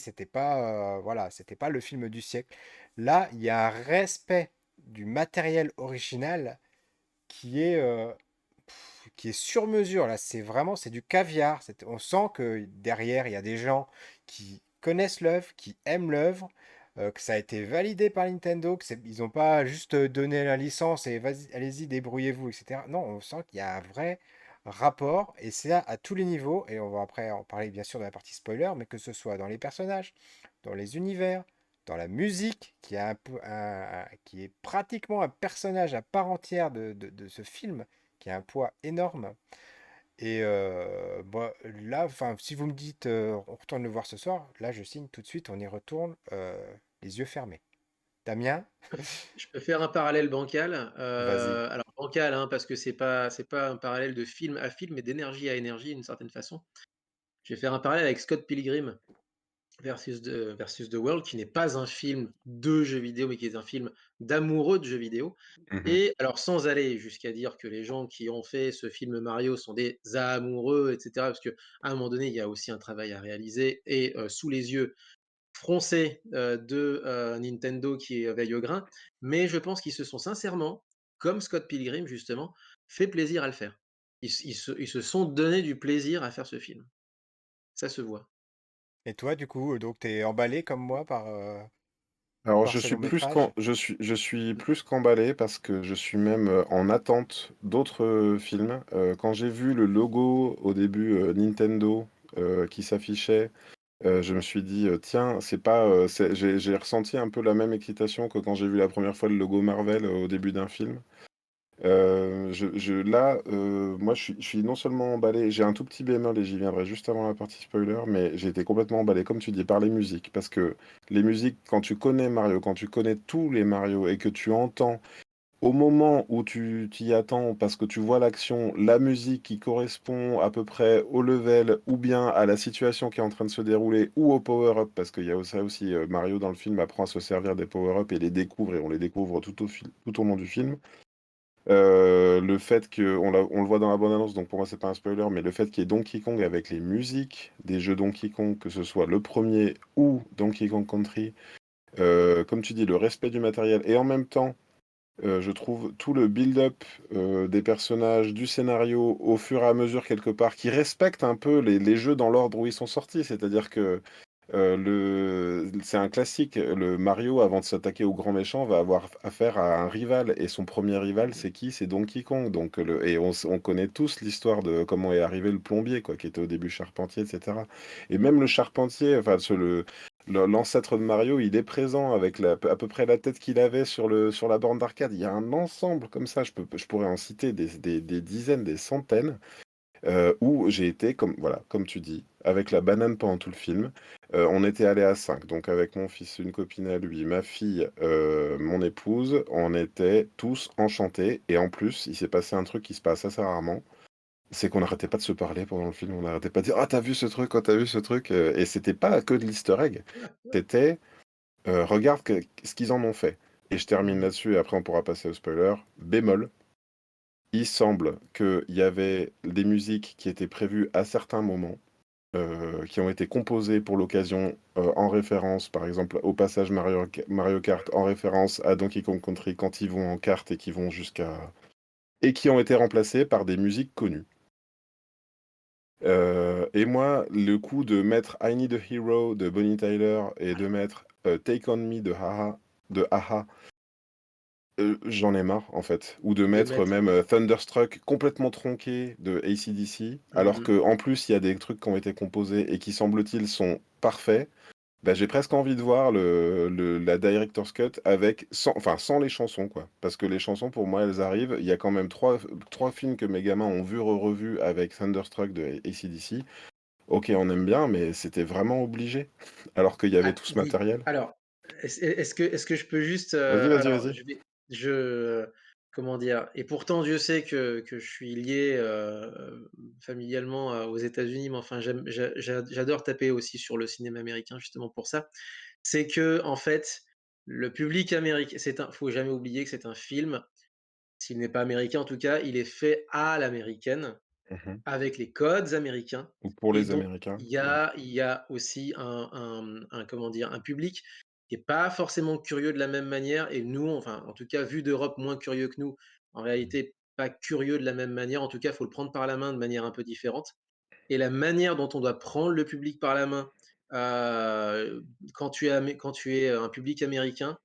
voilà, c'était pas le film du siècle. Là, il y a un respect du matériel original qui est, qui est sur mesure. Là, c'est du caviar. On sent que derrière, il y a des gens qui connaissent l'œuvre, qui aiment l'œuvre, que ça a été validé par Nintendo, ils n'ont pas juste donné la licence et vas-y, allez-y, débrouillez-vous, etc. Non, on sent qu'il y a un vrai rapport, et c'est à tous les niveaux, et on va après en parler bien sûr dans la partie spoiler, mais que ce soit dans les personnages, dans les univers, dans la musique, qui est pratiquement un personnage à part entière de ce film, qui a un poids énorme. Et bah, là, enfin, si vous me dites on retourne le voir ce soir, là je signe tout de suite, on y retourne les yeux fermés. Damien, Je peux faire un parallèle bancal, vas-y. alors bancal, hein, parce que c'est pas un parallèle de film à film, mais d'énergie à énergie d'une certaine façon. Je vais faire un parallèle avec Scott Pilgrim versus The World, qui n'est pas un film de jeux vidéo, mais qui est un film d'amoureux de jeux vidéo. Mmh. Et alors, sans aller jusqu'à dire que les gens qui ont fait ce film Mario sont des amoureux, et cetera, parce qu'à un moment donné, il y a aussi un travail à réaliser et sous les yeux froncés, de Nintendo qui veille au grain. Mais je pense qu'ils se sont sincèrement, comme Scott Pilgrim justement, fait plaisir à le faire. Ils se sont donné du plaisir à faire ce film. Ça se voit. Et toi, du coup, donc t'es emballé comme moi Alors par je ce suis long plus métrage? plus qu'emballé parce que je suis même, en attente d'autres, films. Quand j'ai vu le logo au début, Nintendo, qui s'affichait, je me suis dit, «Tiens, c'est pas, j'ai ressenti un peu la même excitation que quand j'ai vu la première fois le logo Marvel, au début d'un film. Moi, je suis non seulement emballé, j'ai un tout petit bémol et j'y viendrai juste avant la partie spoiler, mais j'ai été complètement emballé, comme tu dis, par les musiques. Parce que les musiques, quand tu connais Mario, quand tu connais tous les Mario et que tu entends au moment où tu t'y attends, parce que tu vois l'action, la musique qui correspond à peu près au level ou bien à la situation qui est en train de se dérouler ou au power-up, parce qu'il y a ça aussi, Mario dans le film apprend à se servir des power-up et les découvre et on les découvre tout au long du film. Le fait on le voit dans la bande annonce, donc pour moi c'est pas un spoiler, mais le fait qu'il y ait Donkey Kong avec les musiques des jeux Donkey Kong, que ce soit le premier ou Donkey Kong Country, comme tu dis, le respect du matériel et en même temps, je trouve tout le build-up des personnages, du scénario au fur et à mesure quelque part, qui respecte un peu les jeux dans l'ordre où ils sont sortis, c'est-à-dire que c'est un classique. Le Mario, avant de s'attaquer au grand méchant, va avoir affaire à un rival. Et son premier rival, c'est qui? C'est Donkey Kong. Donc, et on connaît tous l'histoire de comment est arrivé le plombier, quoi, qui était au début charpentier, etc. Et même le charpentier, enfin, l'ancêtre de Mario, il est présent avec à peu près la tête qu'il avait sur la borne d'arcade. Il y a un ensemble comme ça, je pourrais en citer des dizaines, des centaines. Où j'ai été comme voilà, comme tu dis, avec la banane pendant tout le film. On était allés à 5, donc avec mon fils, une copine à lui, ma fille, mon épouse, on était tous enchantés et en plus, il s'est passé un truc qui se passe assez rarement, c'est qu'on n'arrêtait pas de se parler pendant le film, on n'arrêtait pas de dire: «Ah, tu vu ce truc? Oh, tu vu ce truc?» Et c'était pas que de l'easter egg, c'était, «Regarde ce qu'ils en ont fait» et je termine Mmh. là-dessus et après on pourra passer au spoiler. Bémol, il semble qu'il y avait des musiques qui étaient prévues à certains moments, qui ont été composées pour l'occasion, en référence, par exemple, au passage Mario Kart, en référence à Donkey Kong Country quand ils vont en kart et qui vont jusqu'à et qui ont été remplacées par des musiques connues. Et moi, le coup de mettre I Need a Hero de Bonnie Tyler et de mettre, Take on Me de a-ha. J'en ai marre, en fait. Ou de De mettre mettre même, Thunderstruck complètement tronqué de AC/DC, alors mmh qu'en plus, il y a des trucs qui ont été composés et qui, semble-t-il, sont parfaits. Bah, j'ai presque envie de voir la director's cut avec sans les chansons, quoi. Parce que les chansons, pour moi, elles arrivent. Il y a quand même trois films que mes gamins ont vu revus avec Thunderstruck de AC/DC. OK, on aime bien, mais c'était vraiment obligé, alors qu'il y avait Ah tout ce oui, matériel. alors, est-ce que je peux juste, Vas-y, vas-y, alors vas-y. je comment dire? Et pourtant Dieu sait que je suis lié, familialement, aux États-Unis, mais enfin j'adore taper aussi sur le cinéma américain justement pour ça. C'est que en fait, le public américain, faut jamais oublier que c'est un film, s'il n'est pas américain en tout cas, il est fait à l'américaine. Mmh. Avec les codes américains Ou pour et les donc Américains. il y a aussi un comment dire? Un public qui est pas forcément curieux de la même manière et nous, enfin, en tout cas, vu d'Europe, moins curieux que nous. En réalité, pas curieux de la même manière. En tout cas, il faut le prendre par la main de manière un peu différente et la manière dont on doit prendre le public par la main, quand tu es un public américain.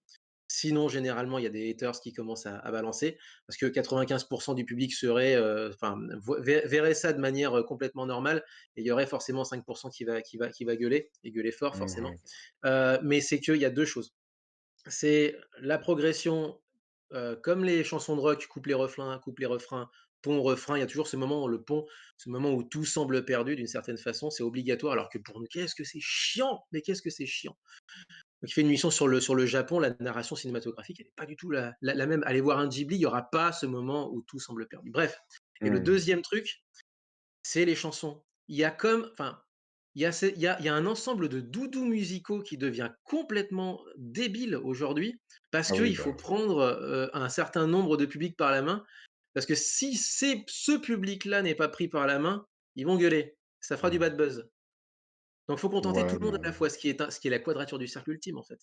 Sinon, généralement, il y a des haters qui commencent à balancer parce que 95 du public serait, enfin, verrait ça de manière, complètement normale et il y aurait forcément 5 qui va gueuler et gueuler fort forcément. Ouais. Mais c'est qu'il y a 2 choses. C'est la progression, comme les chansons de rock, couplet, refrain, pont, refrain, il y a toujours ce moment où le pont, ce moment où tout semble perdu d'une certaine façon, c'est obligatoire alors que pour nous, qu'est-ce que c'est chiant! Mais qu'est-ce que c'est chiant! Donc il fait une mission sur le Japon, la narration cinématographique, elle est pas du tout la même. Allez voir un Ghibli, il y aura pas ce moment où tout semble perdu. Bref, et le Mmh. deuxième truc, c'est les chansons. Il y a comme enfin, il y a un ensemble de doudous musicaux qui devient complètement débile aujourd'hui, parce Ah oui, qu'il bah, faut prendre, un certain nombre de publics par la main. Parce que si ce public-là n'est pas pris par la main, ils vont gueuler. Ça fera du mmh, bad buzz. Donc faut contenter tout ouais, le monde mais à la fois, ce qui est la quadrature du cercle ultime, en fait.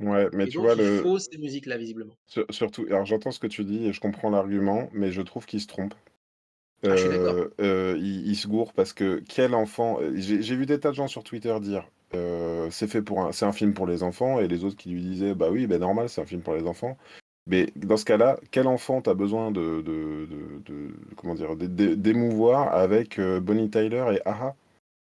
ouais, mais Et tu vois donc il le faut ces musiques-là, visiblement. surtout alors j'entends ce que tu dis et je comprends l'argument, mais je trouve qu'il se trompe. Ah, je suis d'accord. Il se gourre parce que quel enfant j'ai vu des tas de gens sur Twitter dire, c'est un film pour les enfants et les autres qui lui disaient: «Bah oui, bah normal, c'est un film pour les enfants». Mais dans ce cas-là, quel enfant tu besoin comment dire? D'émouvoir avec, Bonnie Tyler et a-ha?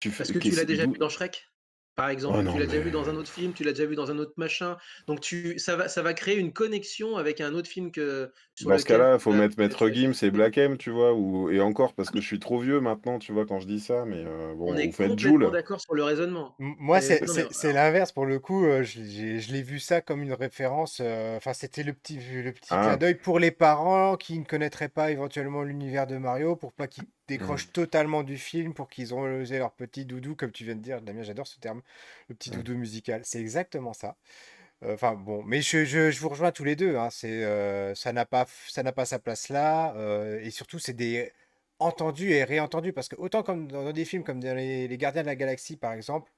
Tu Parce fais que tu l'as qu'est-ce déjà d'où vu dans Shrek, par oh exemple. Tu non l'as déjà vu mais dans un autre film, tu l'as déjà vu dans un autre machin. Donc ça va créer une connexion avec un autre film sur dans ce lequel cas-là, tu faut vas mettre tu Maître vas Gims et connecter. Black M, tu vois? Ou et encore parce Ah que je suis trop vieux maintenant, tu vois, quand je dis ça, mais On bon, ou est faites complètement Jul. d'accord sur le raisonnement. Moi, c'est Non mais c'est- c'est l'inverse pour le coup. Je l'ai vu ça comme une référence. Enfin, c'était le petit clin Ah, d'œil pour les parents qui ne connaîtraient pas éventuellement l'univers de Mario, pour pas qu'ils mmh, décrochent totalement du film, pour qu'ils ont osé leur petit doudou, comme tu viens de dire. Damien, j'adore ce terme, le petit mmh, doudou musical. C'est exactement ça. Enfin bon, mais je vous rejoins tous les deux, hein. Ça n'a pas sa place là, et surtout c'est des entendus et réentendus, parce que autant comme dans des films comme dans les Gardiens de la Galaxie par exemple,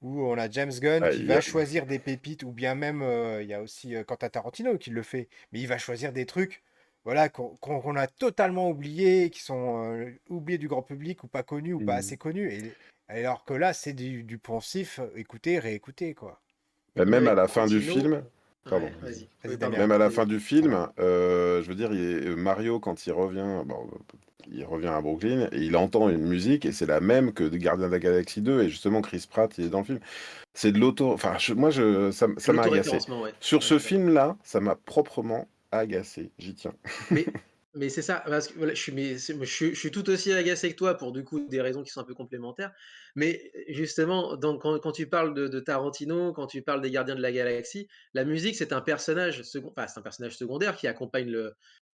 où on a James Gunn ah, qui il y va a choisir des pépites, ou bien même il y a aussi Quentin Tarantino qui le fait, mais il va choisir des trucs, voilà, qu'on a totalement oubliés, qui sont oubliés du grand public, ou pas connus, ou pas mmh. assez connus, et alors que là c'est du poncif, écoutez, réécoutez quoi. Bah, Non, même à mais la fin du Tarantino. film pardon, Ouais, vas-y. vas-y. Oui, Vas-y pardon, Damien. Même à la fin vas-y. du film, Pardon. je veux dire, Mario quand il revient, bon, il revient à Brooklyn et il entend une musique et c'est la même que de Gardiens de la Galaxie 2 et justement Chris Pratt, il est dans le film. C'est de l'auto enfin C'est ça m'a agacé. l'autoréférencement, ouais. Sur Ouais, ce tout à fait. film-là, ça m'a proprement agacé, j'y tiens. Mais c'est ça, parce que voilà, je suis tout aussi agacé que toi pour du coup des raisons qui sont un peu complémentaires. Mais justement, quand tu parles de Tarantino, quand tu parles des Gardiens de la Galaxie, la musique c'est un personnage enfin, c'est un personnage secondaire qui accompagne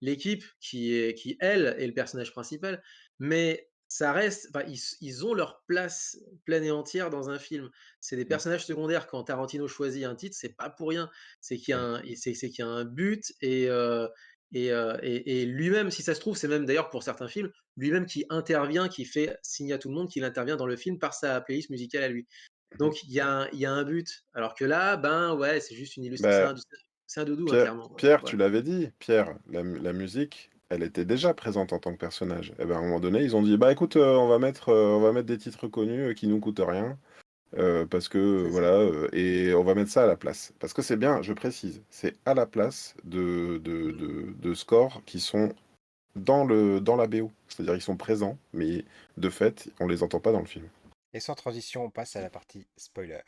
l'équipe qui elle est le personnage principal. Mais ça reste, enfin, ils ont leur place pleine et entière dans un film. C'est des Mmh, personnages secondaires. Quand Tarantino choisit un titre, c'est pas pour rien. C'est qu'il y a mmh, c'est qu'il y a un but, et lui-même, si ça se trouve, c'est même d'ailleurs pour certains films, lui-même qui intervient, qui fait signe à tout le monde qu'il intervient dans le film par sa playlist musicale à lui. mmh. Donc il y a un but. Alors que là, ben ouais, c'est juste une illustration, Bah, c'est un doudou, hein, Pierre clairement. Pierre, tu Voilà, l'avais dit, Pierre, la musique, elle était déjà présente en tant que personnage et ben, à un moment donné, ils ont dit: «Bah, écoute, on va mettre des titres connus, qui nous coûtent rien». Parce que c'est ça. voilà, et on va mettre ça à la place. Parce que c'est bien, je précise, c'est à la place de scores qui sont dans la BO. C'est-à-dire ils sont présents, mais de fait, on les entend pas dans le film. Et sans transition, on passe à la partie spoiler.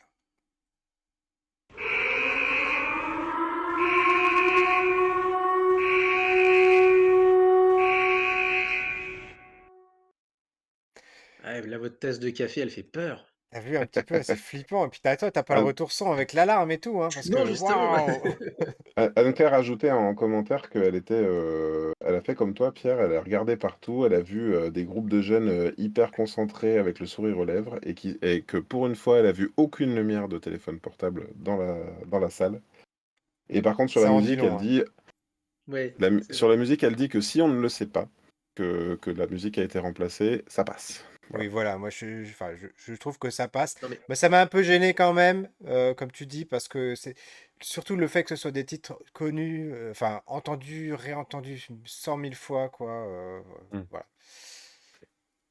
Ouais, là, votre tasse de café, elle fait peur. T'as vu un petit peu, c'est flippant. Et puis toi, t'as pas le An- retour son avec l'alarme et tout, hein, parce Non, que justement. waouh! Anne a rajouté en commentaire qu'elle était, elle a fait comme toi, Pierre, elle a regardé partout, elle a vu des groupes de jeunes hyper concentrés avec le sourire aux lèvres et que pour une fois, elle a vu aucune lumière de téléphone portable dans la salle. Et par contre, sur la Ça en dit musique, elle long, hein. dit Oui, c'est Sur vrai. la musique, elle dit que si on ne le sait pas, que la musique a été remplacée, ça passe. Voilà. Oui, voilà, moi enfin, je trouve que ça passe. Non mais Mais ça m'a un peu gêné quand même, comme tu dis, parce que c'est surtout le fait que ce soit des titres connus, enfin entendus, réentendus 100 000 fois, quoi. Mm. Voilà.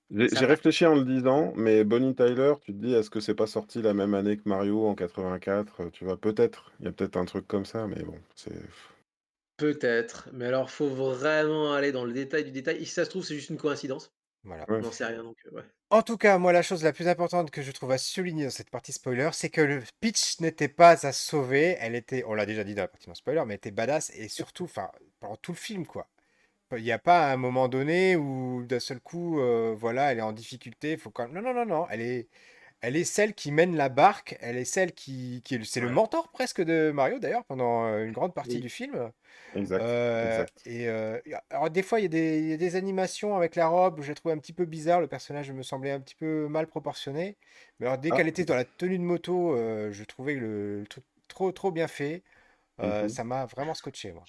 J'ai ça, réfléchi en le disant, mais Bonnie Tyler, tu te dis, est-ce que c'est pas sorti la même année que Mario en 84? Tu vois, peut-être. Il y a peut-être un truc comme ça, mais bon, c'est. peut-être, mais alors faut vraiment aller dans le détail du détail. Et si ça se trouve, c'est juste une coïncidence. Voilà. Ouais. On n'en sait rien, donc ouais. En tout cas, moi, la chose la plus importante que je trouve à souligner dans cette partie spoiler, c'est que le pitch n'était pas à sauver. Elle était, on l'a déjà dit dans la partie non spoiler, mais elle était badass, et surtout, enfin, pendant tout le film, quoi. Il n'y a pas un moment donné où d'un seul coup, voilà, elle est en difficulté. Faut quand... Non, non, non, non. elle est celle qui mène la barque, elle est celle c'est le Ouais. mentor presque de Mario d'ailleurs pendant une grande partie Oui. du film. Exact, exact. Alors des fois il y a des animations avec la robe, je la trouve un petit peu bizarre, le personnage me semblait un petit peu mal proportionné. Mais alors dès Ah, qu'elle était dans la tenue de moto, je trouvais le truc trop bien fait. mhm. Ça m'a vraiment scotché, moi.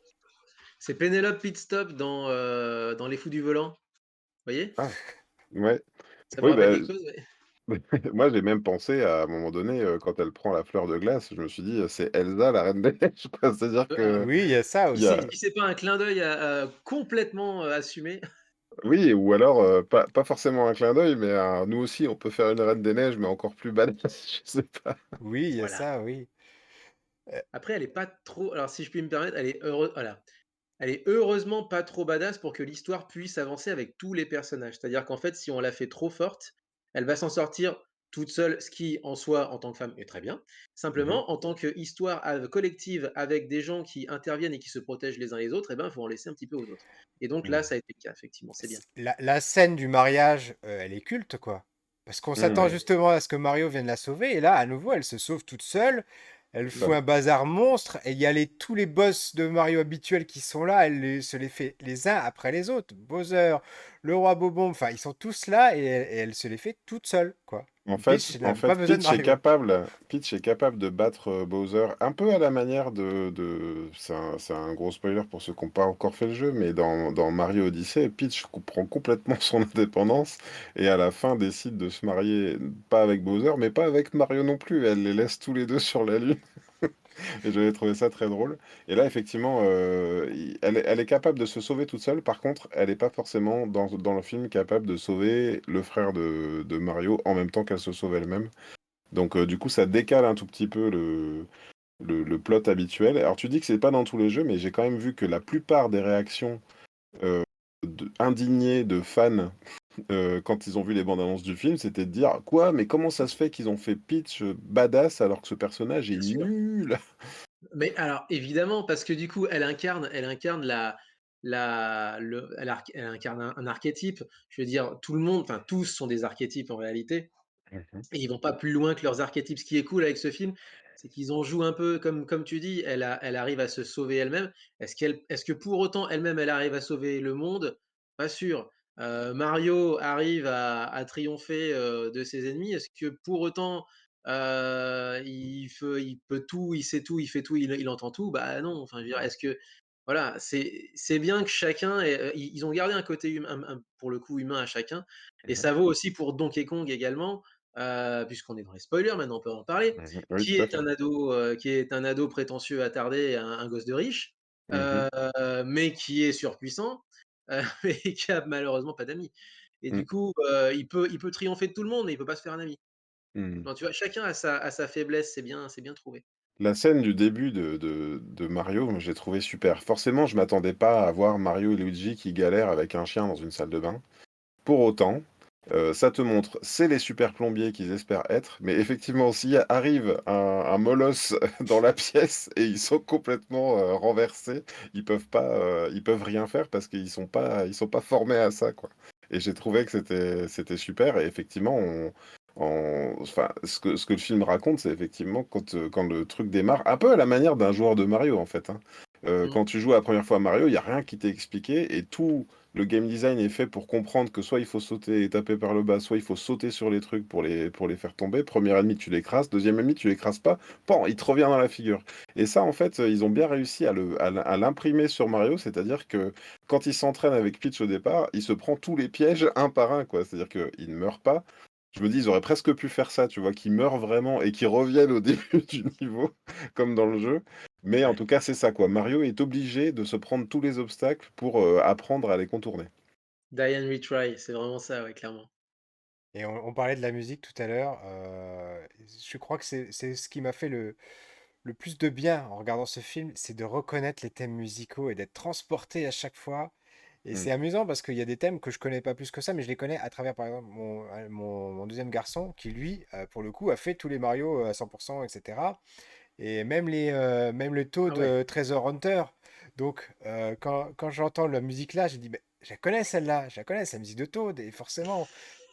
C'est Penelope Pitstop dans Les Fous du Volant. Vous voyez? Ah, ouais. Ça vous Oui, rappelle bah, quelque chose? Ouais. moi j'ai même pensé à un moment donné, quand elle prend la fleur de glace, je me suis dit, c'est Elsa, la Reine des Neiges, quoi. C'est-à-dire Alors, que Oui, il y a ça il y a, aussi. si c'est pas un clin d'œil complètement assumé. oui, ou alors pas forcément un clin d'œil, mais nous aussi on peut faire une Reine des Neiges, mais encore plus badass, je sais pas. Oui, il y a Voilà. ça, oui. Euh, Après, elle est pas trop. Alors, si je puis me permettre, elle est heureuse. Voilà. Elle est heureusement pas trop badass pour que l'histoire puisse avancer avec tous les personnages. C'est-à-dire qu'en fait, si on la fait trop forte, elle va s'en sortir toute seule, ce qui en soi, en tant que femme, est très bien. Mhm. Simplement, en tant qu'histoire collective avec des gens qui interviennent et qui se protègent les uns les autres, eh ben, il faut en laisser un petit peu aux autres. Et donc là, Mhm. ça a été le cas, effectivement, c'est bien. la scène du mariage, elle est culte, quoi. Parce qu'on s'attend Mhm. Ouais, justement à ce que Mario vienne la sauver, et là, à nouveau, elle se sauve toute seule. Elle fout mmh, un bazar monstre, et il y a tous les boss de Mario habituels qui sont là, se les fait les uns après les autres. Bowser, le roi Bobomb, enfin, ils sont tous là, et elle se les fait toute seule, quoi. Peach En n'a pas fait, besoin de Mario. Peach est capable de battre Bowser un peu à la manière c'est un gros spoiler pour ceux qui n'ont pas encore fait le jeu, mais dans Mario Odyssey, Peach prend complètement son indépendance et à la fin décide de se marier, pas avec Bowser, mais pas avec Mario non plus. Elle les laisse tous les deux sur la lune. Et j'avais trouvé ça très drôle. Et là, effectivement, elle est capable de se sauver toute seule. Par contre, elle n'est pas forcément dans le film capable de sauver le frère de Mario en même temps qu'elle se sauve elle-même. Donc, du coup, ça décale un tout petit peu le plot habituel. Alors, tu dis que c'est pas dans tous les jeux, mais j'ai quand même vu que la plupart des réactions euh, indignées de fans quand ils ont vu les bandes annonces du film, c'était de dire quoi, mais comment ça se fait qu'ils ont fait Peach badass alors que ce personnage est bien sûr. nul? Mais alors évidemment, parce que du coup, elle incarne elle incarne un archétype. Je veux dire, tout le monde, enfin tous sont des archétypes en réalité, et ils vont pas plus loin que leurs archétypes. Ce qui est cool avec ce film, c'est qu'ils en jouent un peu comme tu dis, elle arrive à se sauver elle-même. Est-ce que pour autant elle-même elle arrive à sauver le monde? Pas sûr. Mario arrive à triompher, de ses ennemis. Est-ce que pour autant, il peut tout, il sait tout, il fait tout, il entend tout? Bah non, enfin je veux dire, est-ce que voilà, c'est bien que chacun ils ont gardé un côté humain, pour le coup humain à chacun, et Mhm. ça vaut aussi pour Donkey Kong également, puisqu'on est dans les spoilers maintenant, on peut en parler, Mhm. Oui, tout à fait. qui est un ado prétentieux, attardé, un gosse de riche, Mhm. mais qui est surpuissant, mais qui a malheureusement pas d'amis, et du Mm. coup, il peut triompher de tout le monde, mais il peut pas se faire un ami. Mm. Non, tu vois? Chacun a sa faiblesse, c'est bien trouvé. La scène du début de Mario, moi, j'ai trouvé super. Forcément, je m'attendais pas à voir Mario et Luigi qui galèrent avec un chien dans une salle de bain. Pour autant, ça te montre, c'est les super plombiers qu'ils espèrent être, mais effectivement, s'il arrive un molosse dans la pièce et ils sont complètement renversés, ils peuvent rien faire parce qu'ils sont pas formés à ça, quoi. Et j'ai trouvé que c'était super. Et effectivement, enfin, ce que le film raconte, c'est effectivement quand le truc démarre, un peu à la manière d'un joueur de Mario, en fait, hein. Mmh. Quand tu joues la première fois à Mario, il n'y a rien qui t'est expliqué et tout le game design est fait pour comprendre que soit il faut sauter et taper par le bas, soit il faut sauter sur les trucs pour les faire tomber. Premier ennemi, tu l'écrases. Deuxième ennemi, tu l'écrases pas. Pan, il te revient dans la figure. Et ça, en fait, ils ont bien réussi à l'imprimer sur Mario. C'est-à-dire que quand il s'entraîne avec Peach au départ, il se prend tous les pièges un par un, quoi. C'est-à-dire qu'il ne meurt pas. Je me dis, ils auraient presque pu faire ça, tu vois, qu'il meurt vraiment et qu'il revienne au début du niveau, comme dans le jeu. Mais en Ouais. tout cas, c'est ça, quoi. Mario est obligé de se prendre tous les obstacles pour apprendre à les contourner. Die and retry, c'est vraiment ça, ouais, clairement. Et on parlait de la musique tout à l'heure. Je crois que c'est ce qui m'a fait le plus de bien en regardant ce film, c'est de reconnaître les thèmes musicaux et d'être transporté à chaque fois. Et Mm. c'est amusant parce qu'il y a des thèmes que je connais pas plus que ça, mais je les connais à travers, par exemple, mon deuxième garçon qui, lui, pour le coup, a fait tous les Mario à 100%, etc. Et même le taux Ah ouais. de Treasure Hunter. Donc, quand j'entends la musique là, je dis, mais je la connais celle-là, je la connais, c'est la musique de Toad. Et forcément,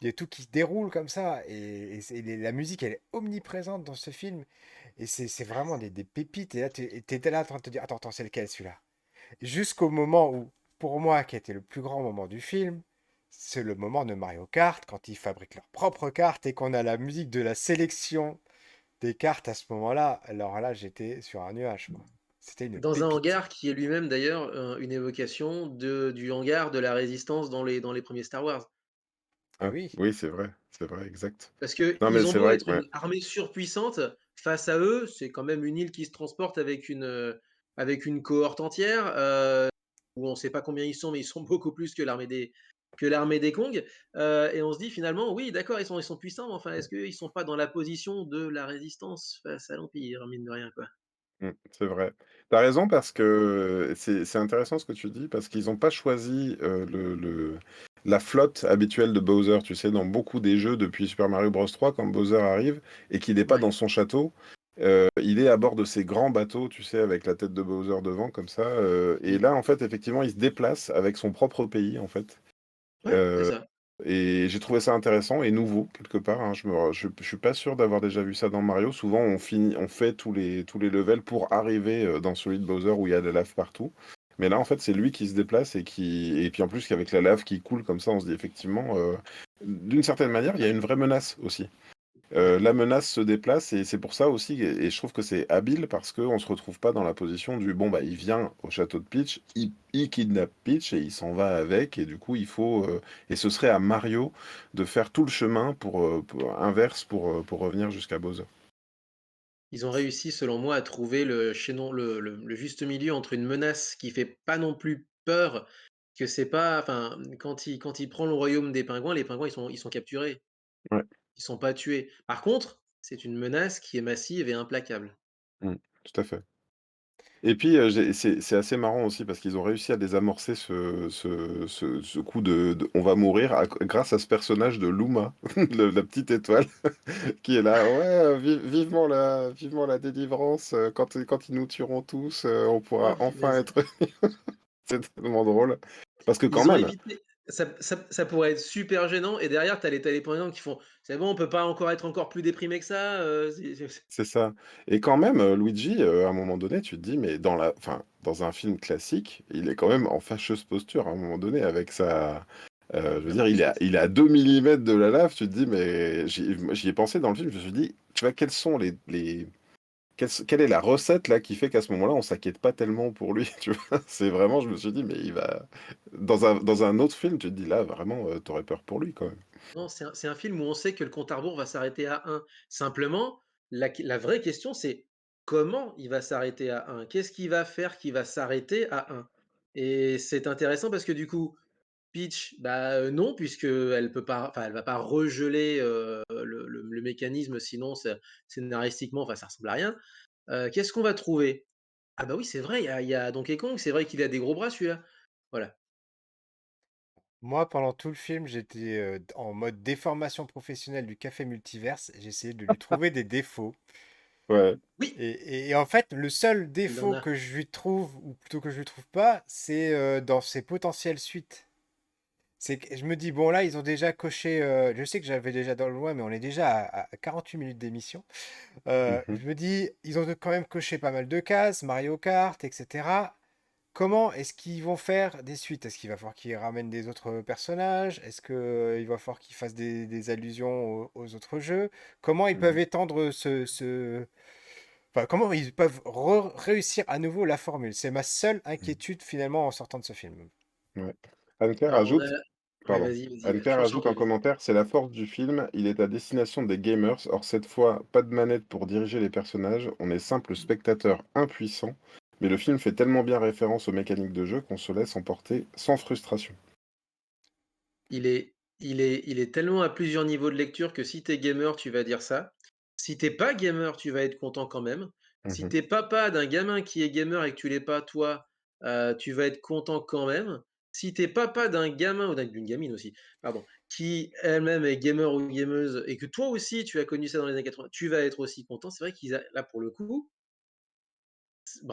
il y a tout qui se déroule comme ça. La musique, elle est omniprésente dans ce film. Et c'est vraiment des pépites. Et là, t'étais là en train de te dire, attends, attends, c'est lequel celui-là? Jusqu'au moment où, pour moi, qui a été le plus grand moment du film, c'est le moment de Mario Kart, quand ils fabriquent leurs propres cartes et qu'on a la musique de la sélection des cartes à ce moment-là. Alors là, j'étais sur un nuage, quoi. C'était une Dans un pépite. hangar qui est lui-même d'ailleurs une évocation du hangar de la Résistance dans les premiers Star Wars. Ah, Oui, oui, c'est vrai, exact. Parce Non, mais qu'ils ont c'est beau vrai être que ouais. une armée surpuissante, face à eux, c'est quand même une île qui se transporte avec une cohorte entière, où on ne sait pas combien ils sont, mais ils sont beaucoup plus que l'armée des Kong. Et on se dit finalement, oui, d'accord, ils sont puissants, mais enfin, est-ce qu'ils ne sont pas dans la position de la résistance face à l'Empire, mine de rien, quoi. C'est vrai. Tu as raison parce que c'est intéressant ce que tu dis, parce qu'ils ont pas choisi, le la flotte habituelle de Bowser. Tu sais, dans beaucoup des jeux depuis Super Mario Bros 3, quand Bowser arrive et qu'il est pas Ouais. dans son château, il est à bord de ces grands bateaux, tu sais, avec la tête de Bowser devant comme ça, et Mmh. là, en fait, effectivement, il se déplace avec son propre pays, en fait. Ouais, c'est Heu ça. et j'ai trouvé ça intéressant et nouveau quelque part, hein. Je suis pas sûr d'avoir déjà vu ça dans Mario. Souvent, on fait tous les levels pour arriver, dans celui de Bowser où il y a de la lave partout. Mais là, en fait, c'est lui qui se déplace et puis en plus qu'avec la lave qui coule comme ça, on se dit effectivement, d'une certaine manière, il y a une vraie menace aussi. Ouais. La menace se déplace et c'est pour ça aussi et je trouve que c'est habile parce qu'on se retrouve pas dans la position du bon, bah, il vient au château de Peach, il kidnappe Peach et il s'en va avec et du coup il faut et ce serait à Mario de faire tout le chemin inverse pour revenir jusqu'à Bowser. Ils ont réussi, selon moi, à trouver le chaînon le juste milieu entre une menace qui fait pas non plus peur, que c'est pas enfin, quand il prend le royaume des pingouins, les pingouins, ils sont capturés, Ouais, ils sont pas tués. Par contre, c'est une menace qui est massive et implacable. mmh, tout à fait. Et puis, c'est assez marrant aussi parce qu'ils ont réussi à désamorcer ce coup de «on va mourir» grâce à ce personnage de Luma, la petite étoile. Qui est là, ouais, vivement la délivrance, quand ils nous tueront tous, on Oh pourra enfin punaise! être c'est tellement drôle. Parce que quand Ils ont même, évité ça pourrait être super gênant et derrière tu as les pingouins qui font: «C'est bon, on peut pas encore être encore plus déprimé que ça, c'est» c'est ça et quand même, Luigi, à un moment donné, tu te dis: «Mais dans un film classique, il est quand même en fâcheuse posture à un moment donné avec sa» je veux Ah dire, bah oui, il est à 2 millimètres de la lave, tu te dis mais j'y ai pensé dans le film, je me suis dit: «Tu vois, quels sont les quelle est la recette là qui fait qu'à ce moment-là, on s'inquiète pas tellement pour lui, tu vois? C'est vraiment je me suis dit: «Mais il va» dans un autre film, tu te dis là vraiment, tu peur pour lui quand même. non, c'est un film où on sait que le compte à rebours va s'arrêter à 1. Simplement, la vraie question, c'est comment il va s'arrêter à 1? Qu'est-ce qu'il va faire qui va s'arrêter à 1? Et c'est intéressant parce que du coup, Peach, bah, non, puisqu'elle peut pas enfin, elle va pas regeler, le mécanisme, sinon ça scénaristiquement, enfin, ça ressemble à rien. Qu'est-ce qu'on va trouver? Ah bah oui, c'est vrai, il y a Donkey Kong, c'est vrai qu'il a des gros bras celui-là. Voilà. moi, pendant tout le film, j'étais en mode déformation professionnelle du café multiverse. J'essayais de lui trouver des défauts. Ouais. Oui, Et en fait, le seul il en défaut a. que je lui trouve, ou plutôt que je lui trouve pas, c'est dans ses potentielles suites. C'est que je me dis, bon, là, ils ont déjà coché. Je sais que j'avais déjà dans le loin, mais on est déjà à 48 minutes d'émission. Mmh. Je me dis, ils ont quand même coché pas mal de cases, Mario Kart, etc. Comment est-ce qu'ils vont faire des suites? Est-ce qu'il va falloir qu'ils ramènent des autres personnages? Est-ce qu'il va falloir qu'ils fassent des allusions aux autres jeux? Comment ils peuvent Mmh. étendre Enfin, comment ils peuvent réussir à nouveau la formule? C'est ma seule Mmh. inquiétude finalement en sortant de ce film. Ouais. Anne-Claire Alors on a ajoute ouais, pardon. vas-y, Anne-Claire je t'en ajoute en prie, vas-y. commentaire: «C'est la force du film, il est à destination des gamers. Or cette fois, pas de manette pour diriger les personnages, on est simple spectateur impuissant, mais le film fait tellement bien référence aux mécaniques de jeu qu'on se laisse emporter sans frustration». Il est tellement à plusieurs niveaux de lecture que si tu es gamer, tu vas dire ça. Si tu es pas gamer, tu vas être content quand même. Si Mmh. tu es papa d'un gamin qui est gamer et que tu l'es pas toi, tu vas être content quand même. Si tu es papa d'un gamin ou d'une gamine aussi, pardon, qui elle-même est gamer ou gameuse et que toi aussi tu as connu ça dans les années 80, tu vas être aussi content. C'est vrai qu'ils a là pour le coup,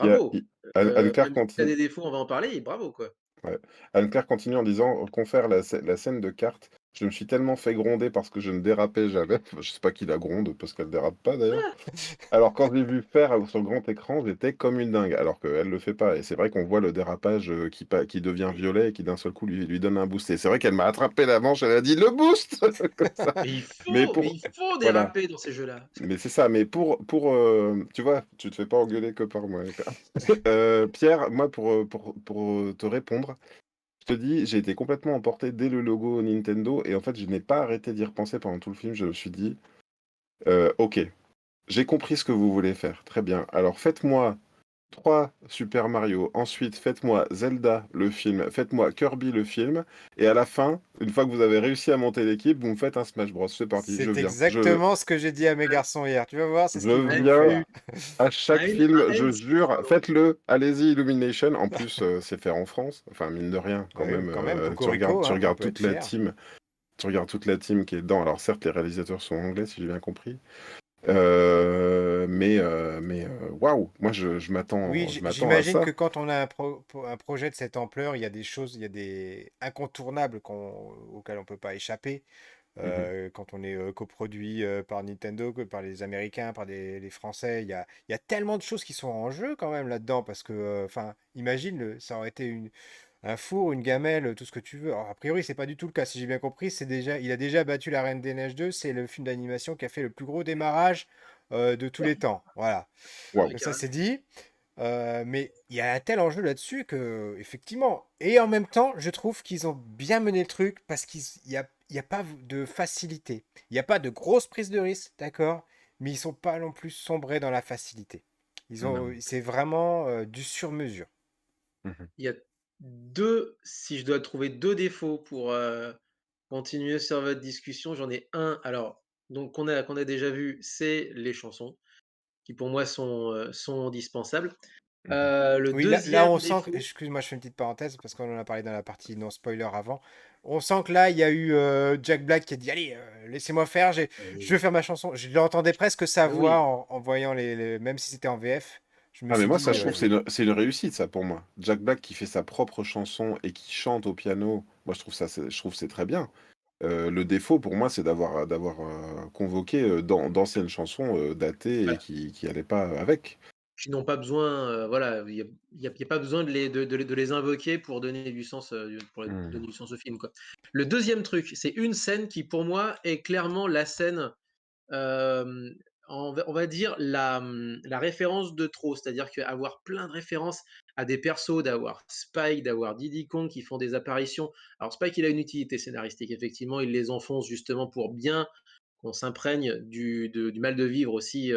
Il y a bravo! i Anne-Claire Même si tu as continue des défauts, on va en parler et bravo quoi. ouais. Anne-Claire continue en disant: «Confère la scène de cartes Je me suis tellement fait gronder parce que je ne dérapais jamais. Enfin, je sais pas qui la gronde, parce qu'elle dérape pas d'ailleurs. Alors quand j'ai vu faire sur grand écran, j'étais comme une dingue, alors qu'elle le fait pas. Et c'est vrai qu'on voit le dérapage qui devient violet et qui d'un seul coup lui donne un boost. Et c'est vrai qu'elle m'a attrapé la manche, elle a dit le boost comme ça. Mais Mais pour il faut voilà. déraper dans ces jeux-là. Mais c'est ça. Mais tu vois, tu te fais pas engueuler que par moi. Pierre, moi pour te répondre. Je te dis, j'ai été complètement emporté dès le logo Nintendo et en fait, je n'ai pas arrêté d'y repenser pendant tout le film. Je me suis dit, ok, j'ai compris ce que vous voulez faire. Très bien. Alors faites-moi 3 Super Mario. Ensuite, faites-moi Zelda le film. Faites-moi Kirby le film. Et à la fin, une fois que vous avez réussi à monter l'équipe, vous me faites un Smash Bros. C'est parti, je C'est viens. Je, exactement ce que j'ai dit à mes garçons hier. Tu vas voir, c'est ce je qu'ils vont À nous viens faire. une, à à chaque une, film, à je une jure. seconde. Faites-le. Allez-y, Illumination. En plus, c'est fait en France. Enfin, mine de rien, quand Oui, même. quand même, Tu regardes, Cocorico, tu hein, on regardes peut être toute la fier. team. Tu regardes toute la team qui est dedans. Alors certes, les réalisateurs sont anglais, si j'ai bien compris. Waouh, moi Oui, je m'attends à j'imagine ça. que quand on a un projet de cette ampleur, il y a des choses, il y a des incontournables auxquels on ne peut pas échapper. Mhm. Quand on est coproduit par Nintendo, que par les Américains, par les Français, il y a tellement de choses qui sont en jeu quand même là-dedans. Parce que, enfin, imagine, ça aurait été un four, une gamelle, tout ce que tu veux. Alors, a priori, c'est pas du tout le cas. Si j'ai bien compris, il a déjà battu La Reine des Neiges 2. C'est le film d'animation qui a fait le plus gros démarrage de tous les temps. Voilà. Waouh. Ouais, Ça, c'est carrément. dit. Mais il y a un tel enjeu là-dessus que, effectivement, et en même temps, je trouve qu'ils ont bien mené le truc parce qu'il y a pas de facilité. Il n'y a pas de grosse prise de risque, d'accord? Mais ils sont pas non plus sombrés dans la facilité. Non. C'est vraiment du sur-mesure. Mhm. Il y a deux, si je dois trouver deux défauts pour continuer sur votre discussion, j'en ai un. Alors, donc qu'on a déjà vu, c'est les chansons, qui pour moi sont indispensables. Mhm. Le Oui, là, deuxième on sent, défaut, excuse-moi, je fais une petite parenthèse parce qu'on en a parlé dans la partie non spoiler avant. On sent que là, il y a eu Jack Black qui a dit, allez, laissez-moi faire, je et- veux faire ma chanson. Je l'entendais presque sa mais voix oui, en voyant même si c'était en VF. Je me Ah mais suis moi ça dit, je trouve que c'est une réussite ça pour moi. Jack Black qui fait sa propre chanson et qui chante au piano, moi je trouve je trouve que c'est très bien. Le défaut pour moi c'est d'avoir convoqué d'anciennes chansons datées et voilà, qui allaient pas avec. qui n'ont pas besoin, voilà, il y a pas besoin de les invoquer pour donner du sens, pour Hmm. donner du sens au film, quoi. Le deuxième truc, c'est une scène qui pour moi est clairement la scène. Hem, on va dire la référence de trop, c'est-à-dire qu'avoir plein de références à des persos, d'avoir Spike, d'avoir Diddy Kong qui font des apparitions. Alors Spike, il a une utilité scénaristique, effectivement, il les enfonce justement pour bien qu'on s'imprègne du mal de vivre aussi,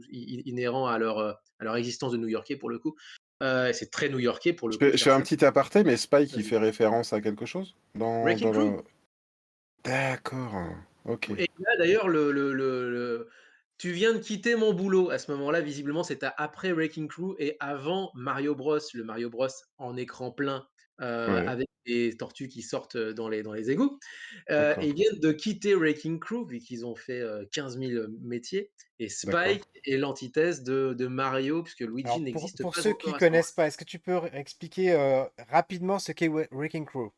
inhérent à leur existence de New-Yorkais pour le coup. C'est très New-Yorkais pour le coup de Je fais faire un ça. petit aparté, mais Spike il Vas-y. fait référence à quelque chose Wrecking dans Crew. le. D'accord, ok, Et là d'ailleurs tu viens de quitter mon boulot. À ce moment-là, visiblement, c'était après Wrecking Crew et avant Mario Bros, le Mario Bros en écran plein, ouais, avec des tortues qui sortent, dans les égouts. d'accord, Ils viennent de quitter Wrecking Crew vu qu'ils ont fait, 15 000 métiers et d'accord. Spike est l'antithèse de Mario puisque Luigi alors n'existe pour pas ceux encore qui à ce moment-là. connaissent pas, est-ce que tu peux expliquer rapidement ce qu'est Wrecking Crew?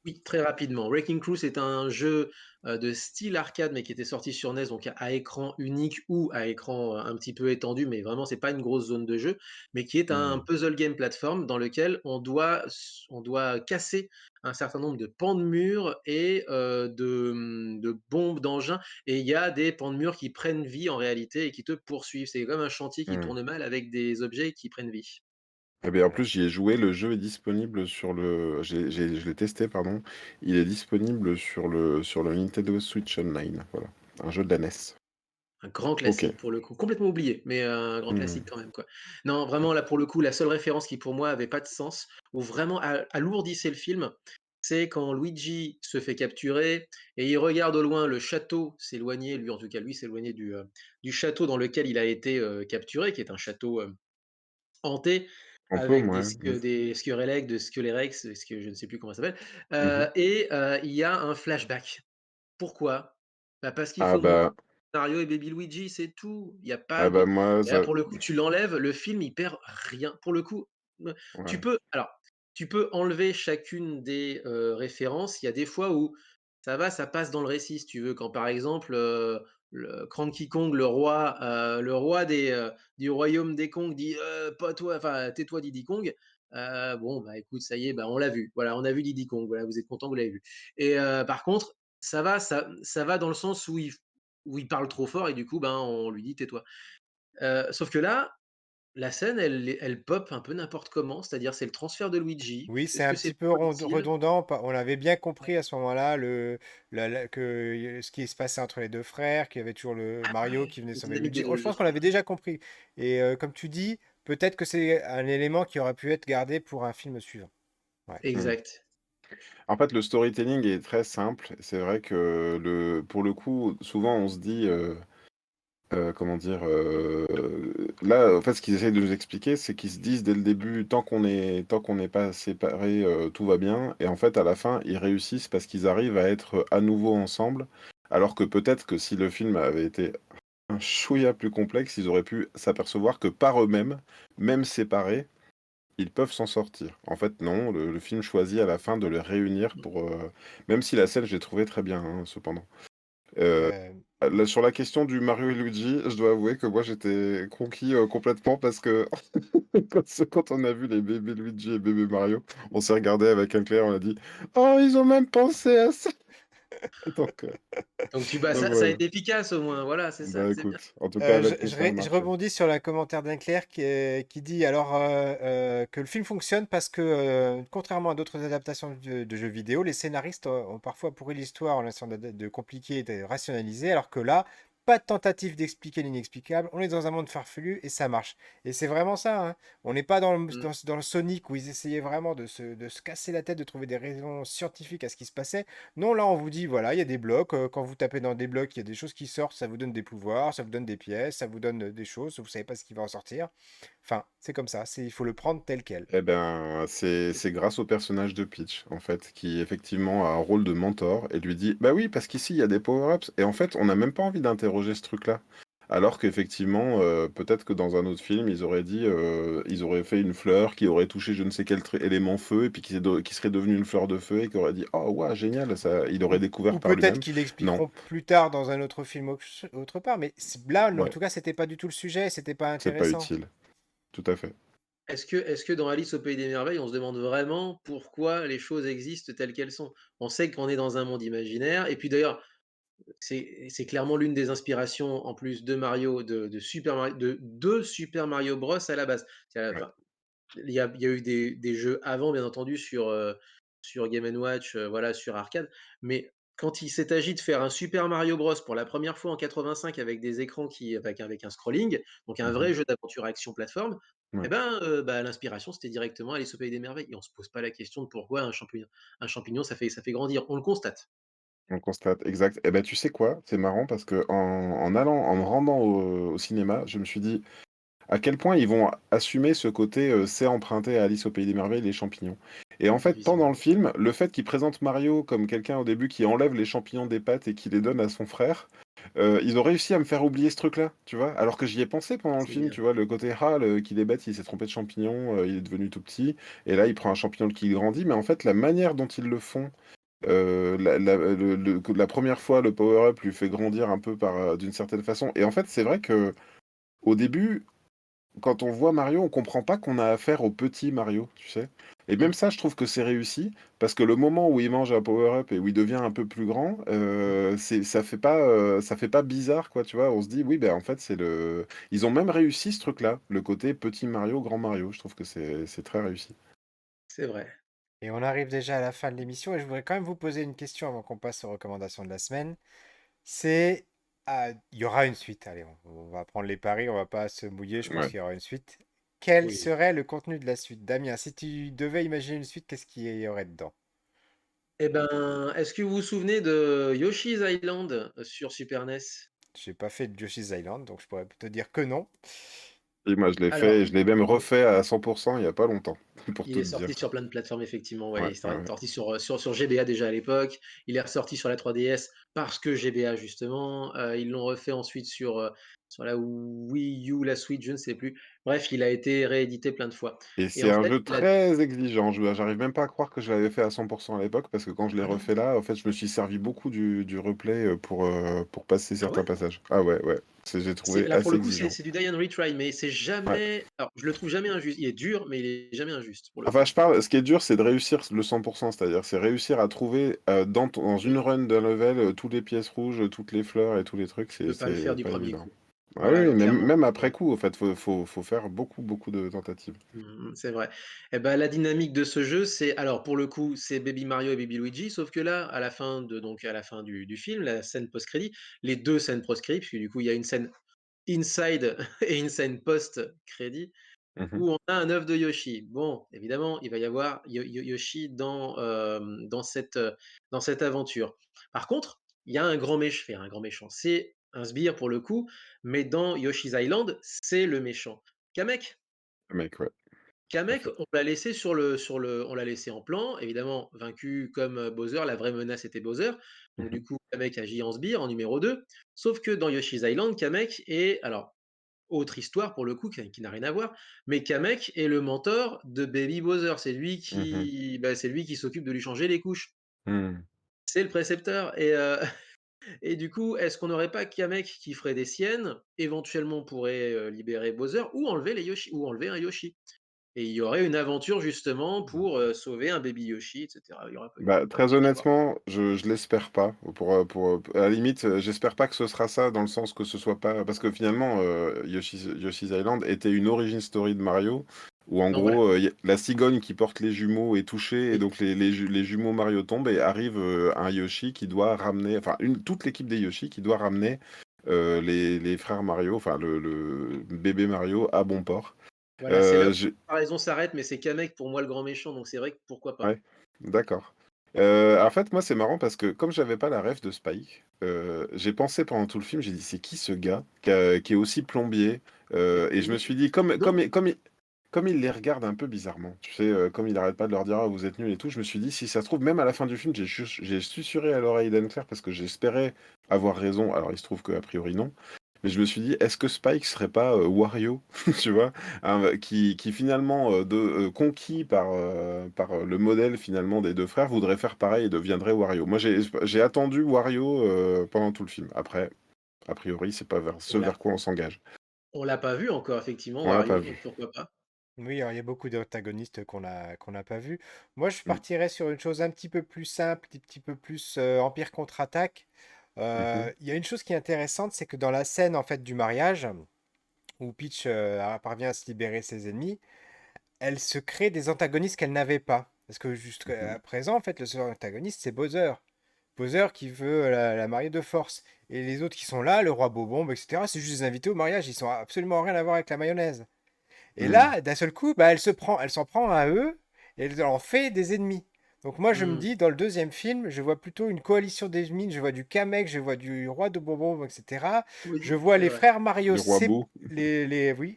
Oui, très rapidement. Wrecking Crew, c'est un jeu, de style arcade, mais qui était sorti sur NES, donc à écran unique ou à écran, un petit peu étendu, mais vraiment c'est pas une grosse zone de jeu, mais qui est un Hmm. puzzle game plateforme dans lequel on doit casser un certain nombre de pans de murs et de bombes d'engins et il y a des pans de murs qui prennent vie en réalité et qui te poursuivent. C'est comme un chantier qui Hmm. tourne mal avec des objets qui prennent vie. Eh bien, en plus, j'y ai joué, le jeu est disponible sur le. Je l'ai testé, pardon. Il est disponible sur le Nintendo Switch Online. Voilà. Un jeu de la NES. Un grand Ok. classique pour le coup, complètement oublié, mais un grand Hmm. classique quand même, quoi. Non, vraiment là pour le coup, la seule référence qui pour moi avait pas de sens, ou vraiment alourdissait le film, c'est quand Luigi se fait capturer et il regarde au loin le château s'éloigner, lui en tout cas lui s'éloigner du château dans lequel il a été, capturé, qui est un château, hanté Fantôme, avec ouais. des Squirrelegs, de Squelerex, je ne sais plus comment ça s'appelle, Mhm. il y a un flashback. Pourquoi? Bah, parce qu'il Ah faut montrer bah, Mario et Baby Luigi, c'est tout. Il y a pas ah bah de moi, et là, ça. pour le coup, tu l'enlèves, le film, il perd rien. Pour le coup, tu Ouais. peux alors, tu peux enlever chacune des, références. Il y a des fois où ça passe dans le récit, si tu veux. Quand par exemple, le Cranky Kong, le roi du royaume des Kong dit: «Pas toi, enfin tais-toi Diddy Kong». Bon, bah, écoute, ça y est, bah, on l'a vu. Voilà, on a vu Diddy Kong, voilà, vous êtes content, vous l'avez vu et par contre, ça va dans le sens où il parle trop fort et du coup, ben, on lui dit: «Tais-toi». Sauf que là, la scène, elle pop un peu n'importe comment, c'est-à-dire c'est le transfert de Luigi. Oui, c'est Est-ce un que petit c'est peu trop utile? redondant. On avait bien Ouais. compris à ce moment-là ce qui se passait entre les deux frères, qu'il y avait toujours le Ah Mario ouais, qui venait les sauver dynamiques Luigi. Oh, je de pense qu'on avait frères. déjà compris. Et comme tu dis, peut-être que c'est un élément qui aurait pu être gardé pour un film suivant. Ouais. Mmh. Exact. En fait, le storytelling est très simple. C'est vrai que pour le coup, souvent on se dit, comment dire? Là, en fait, ce qu'ils essayent de nous expliquer, c'est qu'ils se disent dès le début: tant qu'on n'est pas séparés, tout va bien» et en fait, à la fin, ils réussissent parce qu'ils arrivent à être à nouveau ensemble. Alors que peut-être que si le film avait été un chouïa plus complexe, ils auraient pu s'apercevoir que par eux-mêmes, même séparés, ils peuvent s'en sortir. En fait, non, le film choisit à la fin de les réunir pour, même si la scène, je l'ai trouvée très bien, hein, cependant. Heu, Euh, là, sur la question du Mario et Luigi, je dois avouer que moi, j'étais conquis, complètement parce que quand on a vu les bébés Luigi et bébé Mario, on s'est regardé avec un clair, on a dit: «Oh, ils ont même pensé à ça!» donc heu, Donc ça donc ça a voilà. été efficace au moins, voilà, c'est ça, Bah, c'est bien. écoute, en tout cas avec tout ça, je marché. rebondis sur le commentaire d'Inclair qui dit alors que le film fonctionne parce que, contrairement à d'autres adaptations de jeux vidéo, les scénaristes ont parfois pourri l'histoire en essayant de compliquer et de rationaliser, alors que là, pas de tentative d'expliquer l'inexplicable, on est dans un monde farfelu et ça marche. Et c'est vraiment ça, hein. On n'est pas Mmh. dans le Sonic où ils essayaient vraiment de se casser la tête, de trouver des raisons scientifiques à ce qui se passait. Non, là, on vous dit, voilà, il y a des blocs. Quand vous tapez dans des blocs, il y a des choses qui sortent. Ça vous donne des pouvoirs, ça vous donne des pièces, ça vous donne des choses. Vous savez pas ce qui va en sortir. Enfin, c'est comme ça. Il faut le prendre tel quel. Eh ben, c'est grâce au personnage de Peach, en fait, qui effectivement a un rôle de mentor et lui dit: «Bah oui, parce qu'ici, il y a des power-ups» et en fait, on n'a même pas envie d'interroger ce truc-là. Alors qu'effectivement, peut-être que dans un autre film, ils auraient fait une fleur qui aurait touché je ne sais quel élément feu et puis qui serait devenue une fleur de feu et qui aurait dit: «Oh waouh, génial!» ça il aurait découvert Ou par peut-être lui-même. qu'ils Non, l'expliqueront plus tard dans un autre film autre part. Mais là, en ouais, tout cas, c'était pas du tout le sujet. C'était pas c'est pas intéressant. utile. Tout à fait. Est-ce que dans Alice au pays des merveilles, on se demande vraiment pourquoi les choses existent telles qu'elles sont? On sait qu'on est dans un monde imaginaire et puis d'ailleurs, c'est clairement l'une des inspirations en plus de Mario, de Super Mario Bros à la base. C'est Ouais. enfin, il y a eu des jeux avant bien entendu sur Game& Watch, voilà, sur arcade, mais quand il s'est agi de faire un Super Mario Bros pour la première fois en 85 avec des écrans avec un scrolling, donc un Mmh. vrai jeu d'aventure action plateforme, et Ouais. ben, bah, l'inspiration c'était directement Alice au pays des merveilles et on se pose pas la question de pourquoi un champignon ça fait grandir, on le constate. On constate, exact. Et ben tu sais quoi? C'est marrant parce en me rendant au cinéma, je me suis dit: «À quel point ils vont assumer ce côté, c'est emprunté à Alice au pays des merveilles, les champignons» et en fait, pendant le Visiblement. film, le fait qu'ils présentent Mario comme quelqu'un au début qui enlève les champignons des pattes et qui les donne à son frère, ils ont réussi à me faire oublier ce truc-là, tu vois? Alors que j'y ai pensé pendant le C'est film, bien. tu vois? Le côté: «Ah, qu'il est bête, il s'est trompé de champignon, il est devenu tout petit et là, il prend un champignon qui grandit» mais en fait, la manière dont ils le font. La 1re fois, le power-up lui fait grandir un peu d'une certaine façon et en fait, c'est vrai que au début, quand on voit Mario, on comprend pas qu'on a affaire au petit Mario, tu sais? Et Mmh, même ça, je trouve que c'est réussi parce que le moment où il mange un power-up et où il devient un peu plus grand, mmh. ça fait pas bizarre, quoi, tu vois? On se dit: «Oui, ben, en fait, c'est le» ils ont même réussi ce truc-là, le côté petit Mario, grand Mario. Je trouve que c'est très réussi. C'est vrai. Et on arrive déjà à la fin de l'émission. Et je voudrais quand même vous poser une question avant qu'on passe aux recommandations de la semaine. C'est, il y aura une suite. Allez, on va prendre les paris, on va pas se mouiller. Je pense Ouais. qu'il y aura une suite. Quel Oui. serait le contenu de la suite? Damien, si tu devais imaginer une suite, qu'est-ce qu'il y aurait dedans? Eh ben, est-ce que vous vous souvenez de Yoshi's Island sur Super NES? J'ai pas fait de Yoshi's Island, donc je pourrais te dire que non. Et moi, je l'ai fait Alors, et je l'ai même il refait à 100 il y a pas longtemps, pour il tout est te dire. sorti sur plein de plateformes effectivement, ouais, il Ouais, est ouais, ouais. sorti sur GBA déjà à l'époque. Il est ressorti sur la 3DS parce que GBA justement, ils l'ont refait ensuite sur la Wii U, la Switch, je ne sais plus. Bref, il a été réédité plein de fois Et et c'est en un fait, jeu la très exigeant. J'arrive même pas à croire que je l'avais fait à 100% à l'époque, parce que quand je l'ai ah non? refait là, en fait, je me suis servi beaucoup du replay pour passer Ah certains ouais? passages. Ah ouais, ouais. J'ai C'est trouvé là, pour assez le coup, exigeant. c'est du die and retry, mais c'est Ouais. jamais alors je le trouve jamais injuste. Il est dur, mais il est jamais injuste, pour le Enfin, coup. je parle, ce qui est dur, c'est de réussir le 100%, c'est-à-dire c'est réussir à trouver dans une Oui, run d'un level toutes les pièces rouges, toutes les fleurs et tous les trucs, tu peux pas le faire c'est du pas premier évident. coup. Ah oui, Voilà, oui, non, clairement. même après coup, en fait, faut faire beaucoup, beaucoup de tentatives. C'est vrai. Et ben la dynamique de ce jeu, c'est alors pour le coup, c'est Baby Mario et Baby Luigi, sauf que là, à la fin de donc à la fin du film, la scène post-crédit, les 2 scènes post-crédit, puisque du coup, il y a une scène inside et une scène post-crédit Mhm, où on a un œuf de Yoshi. Bon, évidemment, il va y avoir Yoshi dans cette aventure. Par contre, il y a un grand méchant, c'est un sbire pour le coup, mais dans Yoshi's Island, c'est le méchant. Kamek. mec, ouais, tout à Kamek, fait. on l'a laissé en plan, évidemment vaincu comme, Bowser, la vraie menace était Bowser. Donc Mhm, du coup, Kamek agit en sbire, en numéro 2. Sauf que dans Yoshi's Island, Kamek est alors, autre histoire pour le coup qui n'a rien à voir, mais Kamek est le mentor de Baby Bowser. mhm, C'est lui qui s'occupe de lui changer les couches. mhm. C'est le précepteur et du coup, est-ce qu'on n'aurait pas Kamek qui ferait des siennes, éventuellement pourrait, libérer Bowser ou enlever les Yoshi ou enlever un Yoshi? Et il y aurait une aventure justement pour, sauver un baby Yoshi et cetera. Il y aura Bah, pas très pu y avoir. honnêtement, je l'espère pas. À la limite, j'espère pas que ce sera ça, dans le sens que ce soit pas. Parce que finalement, Yoshi's Island était une origin story de Mario, où en Donc voilà, gros, la cigogne qui porte les jumeaux est touchée, et oui, donc les jumeaux Mario tombent, et arrive un Yoshi qui doit ramener. Enfin, toute l'équipe des Yoshi qui doit ramener les frères Mario, enfin le bébé Mario, à bon port. voilà, c'est là où Euh, la comparaison s'arrête, mais c'est Kamek pour moi le grand méchant, donc c'est vrai que pourquoi pas. Ouais, d'accord. En fait, moi, c'est marrant parce que comme j'avais pas la ref de Spike, j'ai pensé pendant tout le film, j'ai dit, c'est qui ce gars qui est aussi plombier? Et je me Oui, suis dit, donc comme il les regarde un peu bizarrement, tu sais, comme il arrête pas de leur dire, ah, vous êtes nuls et tout, je me suis dit, si ça se trouve, même à la fin du film, j'ai susurré à l'oreille d'Anne-Claire parce que j'espérais avoir raison. Alors, il se trouve qu'a priori, non. Mais je me suis dit, est-ce que Spike serait pas Wario, tu vois, qui finalement, conquis par le modèle finalement des deux frères, voudrait faire pareil et deviendrait Wario. Moi, j'ai attendu Wario pendant tout le film. Après, a priori, c'est pas vers ce on l'a vers quoi on s'engage. on l'a pas vu encore effectivement On l'a pas Wario, donc vu. pourquoi pas. Oui, alors il y a beaucoup d'antagonistes qu'on n'a pas vus. Moi, je Mm. partirais sur une chose un petit peu plus simple, un petit peu plus Empire contre-attaque. Mhm. Il y a une chose qui est intéressante, c'est que dans la scène en fait du mariage, où Peach parvient à se libérer ses ennemis, elle se crée des antagonistes qu'elle n'avait pas. Parce que Mhm. jusqu'à présent, en fait, le seul antagoniste, c'est Bowser. Bowser qui veut la marier de force. Et les autres qui sont là, le roi Bobombe, etc., c'est juste des invités au mariage. Ils sont absolument rien à voir avec la mayonnaise. Et Mm. là, d'un seul coup, bah, elle s'en prend à eux et elle en fait des ennemis. Donc moi, je me Mmh. dis, dans le deuxième film, je vois plutôt une coalition d'ennemis. Je vois du Kamek, je vois du roi de Bobombe, etc. Je Oui, vois c'est les vrai. frères Mario Du roi Boo. oui,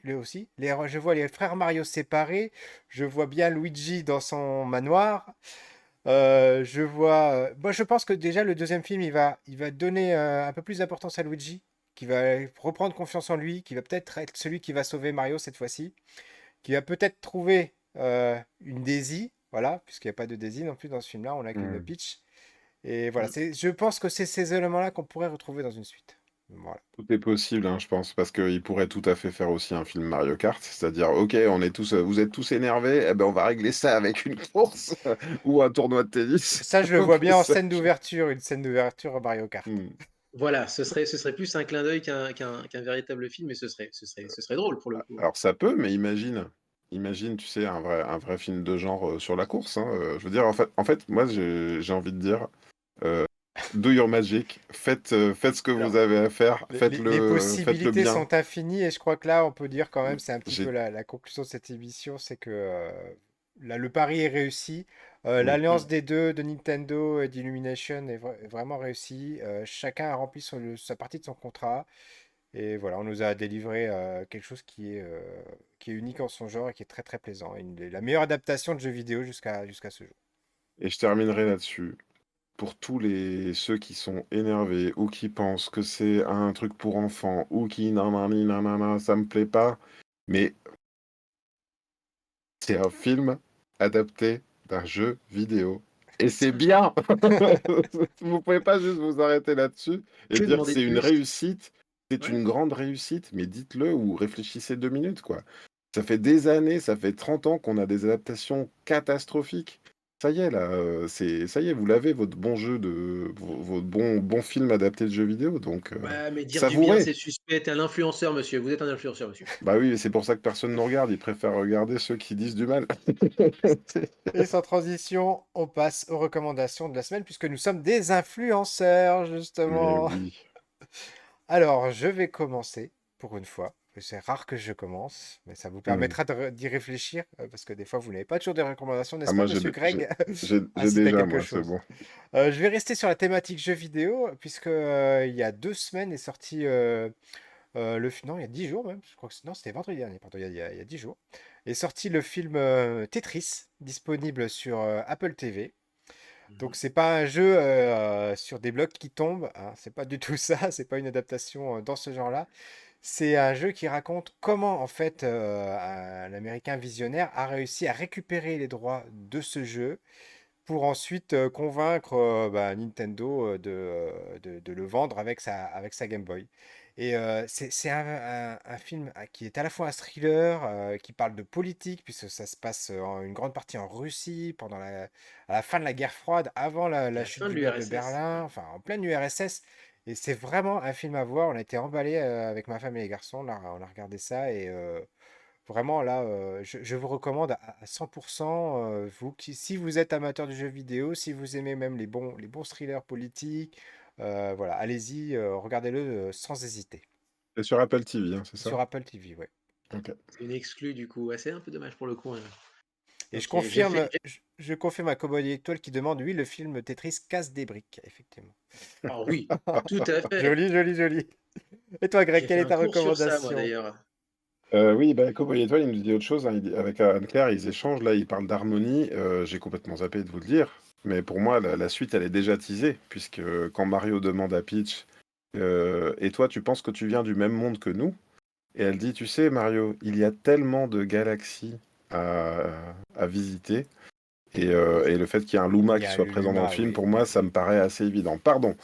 les aussi. Je vois les frères Mario séparés. Je vois bien Luigi dans son manoir. Moi, je pense que déjà le deuxième film, il va donner un peu plus d'importance à Luigi, qui va reprendre confiance en lui, qui va peut-être être celui qui va sauver Mario cette fois-ci, qui va peut-être trouver une Daisy, voilà, puisqu'il n'y a pas de Daisy non plus dans ce film-là, on n'a qu'une Mm. Peach. Et voilà, Mmh. je pense que c'est ces éléments-là qu'on pourrait retrouver dans une suite. Voilà. Tout est possible, hein, je pense, parce qu'il pourrait tout à fait faire aussi un film Mario Kart, c'est-à-dire, ok, on est tous, vous êtes tous énervés, eh ben on va régler ça avec une course ou un tournoi de tennis. Ça, je le vois Ok, bien en ça. scène d'ouverture, une scène d'ouverture Mario Kart. Hmm. Voilà, ce serait plus un clin d'œil qu'un véritable film, mais ce serait drôle pour le coup, hein. Alors ça peut, mais imagine, tu sais, un vrai film de genre sur la course, hein, je veux dire, en fait, moi, j'ai envie de dire, euh, do your magic, faites ce que vous Alors, avez à faire, les faites-le possibilités bien. sont infinies et je crois que là, on peut dire quand même, c'est un petit peu J'ai, la conclusion de cette émission, c'est que là, le pari est réussi. oui. Mmh. L'alliance des deux, de Nintendo et d'Illumination, est vraiment réussie. Chacun a rempli sa partie de son contrat. Et voilà, on nous a délivré quelque chose qui est unique en son genre et qui est très très plaisant. La meilleure adaptation de jeu vidéo jusqu'à ce jour. Et je terminerai là-dessus. Pour tous ceux qui sont énervés ou qui pensent que c'est un truc pour enfants ou qui nanani nanana, ça me plaît pas. Mais C'est un film adapté d'un jeu vidéo et c'est C'est un jeu bien! Vous pouvez pas juste vous arrêter là-dessus et que dire que demander de c'est une plus? réussite. C'est Ouais. une grande réussite, mais dites-le ou réfléchissez 2 minutes, quoi. Ça fait des années, ça fait 30 ans qu'on a des adaptations catastrophiques. Ça y est là, c'est ça y est, vous l'avez votre bon jeu de votre bon film adapté de jeu vidéo donc Ouais, mais dire du bien, savourez! c'est suspect. Tu un influenceur, monsieur. Vous êtes un influenceur, monsieur. Bah oui, c'est pour ça que personne nous regarde, ils préfèrent regarder ceux qui disent du mal. Et sans transition, on passe aux recommandations de la semaine puisque nous sommes des influenceurs, Mais justement. oui. Alors, je vais commencer pour une fois. C'est rare que je commence, mais ça vous Mmh. permettra d'y réfléchir parce que des fois, vous n'avez pas toujours des recommandations, Ah n'est-ce pas, moi monsieur Greg? Ah, j'ai si t'as déjà quelque moi, c'est chose. bon. Je vais rester sur la thématique jeux vidéo puisque il y a 2 semaines est sorti non, il y a 10 jours même. Je crois que non, c'était vendredi dernier. Pardon, il y a 10 jours. Est sorti le film Tetris, disponible sur Apple TV. Mmh. Donc c'est pas un jeu sur des blocs qui tombent, hein, c'est pas du tout ça, c'est pas une adaptation dans ce genre-là. C'est un jeu qui raconte comment en fait un Américain visionnaire a réussi à récupérer les droits de ce jeu pour ensuite convaincre Nintendo de le vendre avec sa Game Boy. Et c'est un film qui est à la fois un thriller, qui parle de politique, puisque ça se passe une grande partie en Russie, à la fin de la guerre froide, avant À la la chute fin de du mur de l'URSS. Berlin, Ouais. enfin en pleine URSS. Et c'est vraiment un film à voir. On a été emballés avec ma femme et les garçons, on a regardé ça et vraiment, là, je vous recommande à 100%, si vous êtes amateur du jeu vidéo, si vous aimez même les bons thrillers politiques, voilà, allez-y, regardez-le sans hésiter. C'est sur Apple TV, hein, c'est ça? Sur Apple TV, ouais. OK. C'est une exclue, du coup. Ouais, c'est un peu dommage pour le coup, hein. Et je OK, j'ai fait confirme, je confirme à Cowboy Étoile qui demande, oui, le film Tetris casse des briques, effectivement. ah oui, tout à fait. Joli, joli, joli. Et toi, Greg, J'ai quelle fait est un ta cours sur ça, moi, recommandation? d'ailleurs. Oui, bah, Cowboy Étoile, il nous dit autre chose, hein, il dit avec Anne-Claire, ils échangent, là, ils parlent d'harmonie, j'ai complètement zappé de vous le dire, mais pour moi, la suite, elle est déjà teasée, puisque quand Mario demande à Peach: «Et toi, tu penses que tu viens du même monde que nous?» et elle dit: «Tu sais, Mario, il y a tellement de galaxies à à visiter». Et le fait qu'il y ait un Luma Il y qui a soit présent dans le Luma, film, oui, pour moi, oui, ça me oui. paraît assez évident. Pardon,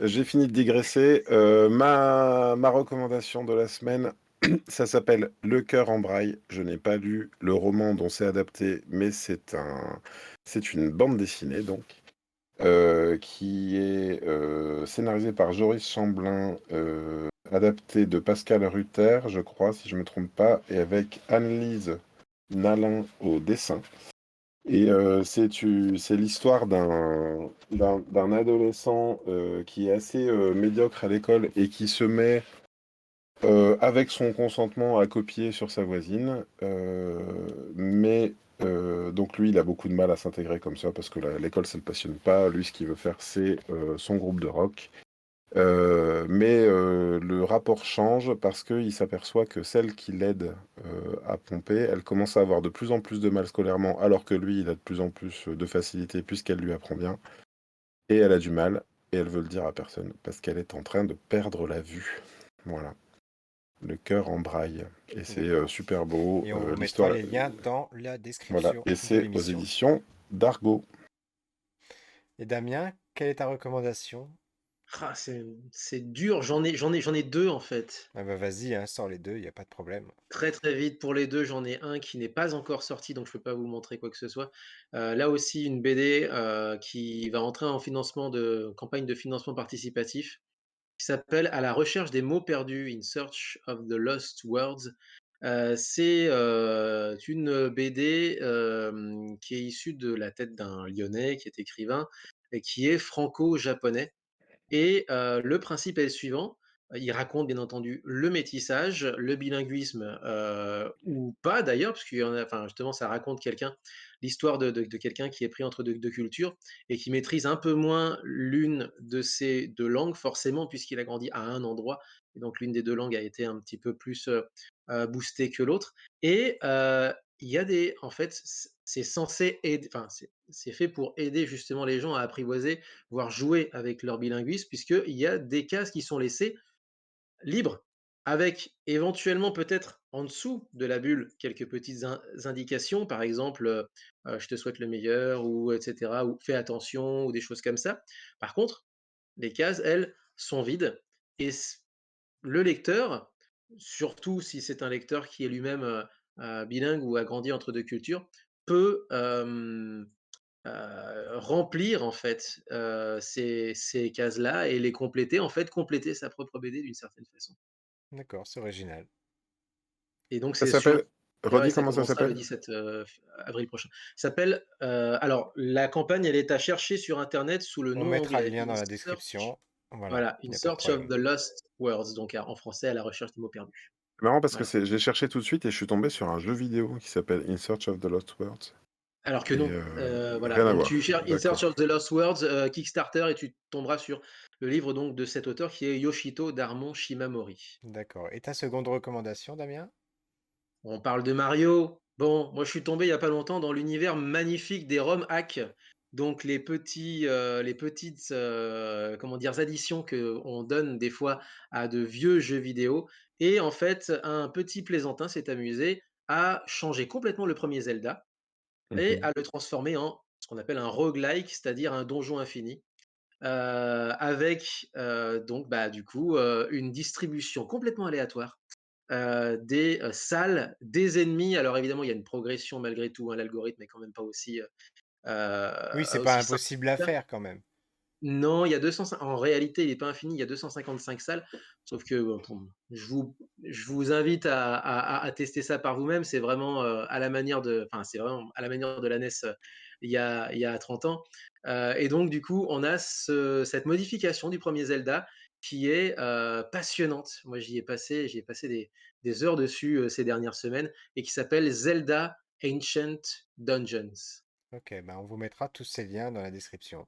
j'ai fini de digresser. Ma recommandation de la semaine, ça s'appelle Le cœur en braille. Je n'ai pas lu le roman dont c'est adapté, mais c'est une bande dessinée, donc, qui est scénarisée par Joris Chamblin, adaptée de Pascal Rutter, je crois, si je ne me trompe pas, et avec Anne-Lise Nalin au dessin. Et c'est l'histoire d'un adolescent qui est assez médiocre à l'école et qui se met, avec son consentement, à copier sur sa voisine. Mais donc lui, il a beaucoup de mal à s'intégrer comme ça parce que l'école, ça ne le passionne pas. Lui, ce qu'il veut faire, c'est son groupe de rock. Mais le rapport change parce qu'il s'aperçoit que celle qui l'aide à pomper, elle commence à avoir de plus en plus de mal scolairement, alors que lui, il a de plus en plus de facilité puisqu'elle lui apprend bien. Et elle a du mal, et elle veut le dire à personne, parce qu'elle est en train de perdre la vue. Voilà, le cœur en braille. Et c'est D'accord. super beau. Et on vous mettra L'histoire, les liens dans la voilà, description et de c'est aux l'émission. éditions d'Argo. Et Damien, quelle est ta recommandation? Ah, c'est dur. J'en ai 2 en fait. Ah bah vas-y, hein, sors les deux, il n'y a pas de problème. Très, très vite pour les 2. J'en ai un qui n'est pas encore sorti, donc je peux pas vous montrer quoi que ce soit. Là aussi une BD, qui va entrer en financement de campagne de financement participatif, qui s'appelle «À la recherche des mots perdus, In Search of the Lost Words». C'est, une BD, qui est issue de la tête d'un Lyonnais qui est écrivain et qui est franco-japonais. Et le principe est le suivant, il raconte bien entendu le métissage, le bilinguisme, ou pas d'ailleurs, parce qu'il y en a enfin justement ça raconte l'histoire de quelqu'un qui est pris entre 2 cultures et qui maîtrise un peu moins l'une de ces 2 langues forcément puisqu'il a grandi à un endroit et donc l'une des 2 langues a été un petit peu plus, boostée que l'autre et il y a des en fait, c'est censé aider enfin c'est fait pour aider justement les gens à apprivoiser voire jouer avec leur bilinguisme, puisqu'il y a des cases qui sont laissées libres. avec éventuellement peut-être en dessous de la bulle quelques petites indications, par exemple, je te souhaite le meilleur ou et cetera, ou fais attention ou des choses comme ça. Par contre, les cases, elles, sont vides et le lecteur, surtout si c'est un lecteur qui est lui-même bilingue ou a grandi entre deux cultures, peut remplir en fait ces cases-là et les compléter, en fait, compléter sa propre BD d'une certaine façon. D'accord, c'est original. Et donc Ça c'est sur s'appelle Twitter et redis ça comment ça commencera le s'appelle? 17 avril prochain. Ça s'appelle, alors la campagne, elle est à chercher sur internet sous le On nom mettra le anglais, lien dans la description. Voilà, voilà, il In n'y a pas de Search of problème. the Lost Words, donc en français, à la recherche des mots perdus. C'est marrant parce que Voilà. j'ai cherché tout de suite et je suis tombé sur un jeu vidéo qui s'appelle In Search of the Lost Words Alors que et non, voilà, rien à donc voir. tu cherches In Search D'accord. of the Lost Words, Kickstarter et tu tomberas sur le livre donc de cet auteur qui est Yoshito Darmon Shimamori. D'accord. Et ta seconde recommandation, Damien? On parle de Mario. Bon, moi je suis tombé il y a pas longtemps dans l'univers magnifique des ROM hacks, donc les petites, comment dire, additions qu'on donne des fois à de vieux jeux vidéo et en fait, un petit plaisantin s'est amusé à changer complètement le premier Zelda et Mmh. à le transformer en ce qu'on appelle un roguelike, c'est-à-dire un donjon infini, avec, donc bah, du coup, une distribution complètement aléatoire des salles, des ennemis. Alors évidemment, il y a une progression malgré tout, hein, l'algorithme est quand même pas Oui, c'est pas aussi simple impossible à que ça. faire quand même. Non, il y a 205 en réalité, il n'est pas infini, il y a 255 salles, sauf que bon, je vous invite à tester ça par vous-même. C'est vraiment, à la manière de enfin, c'est vraiment à la manière de la NES, il y a 30 ans, et donc du coup, on a cette modification du premier Zelda qui est, passionnante. Moi, j'y ai passé des heures dessus, ces dernières semaines et qui s'appelle Zelda Ancient Dungeons. Ok, ben on vous mettra tous ces liens dans la description.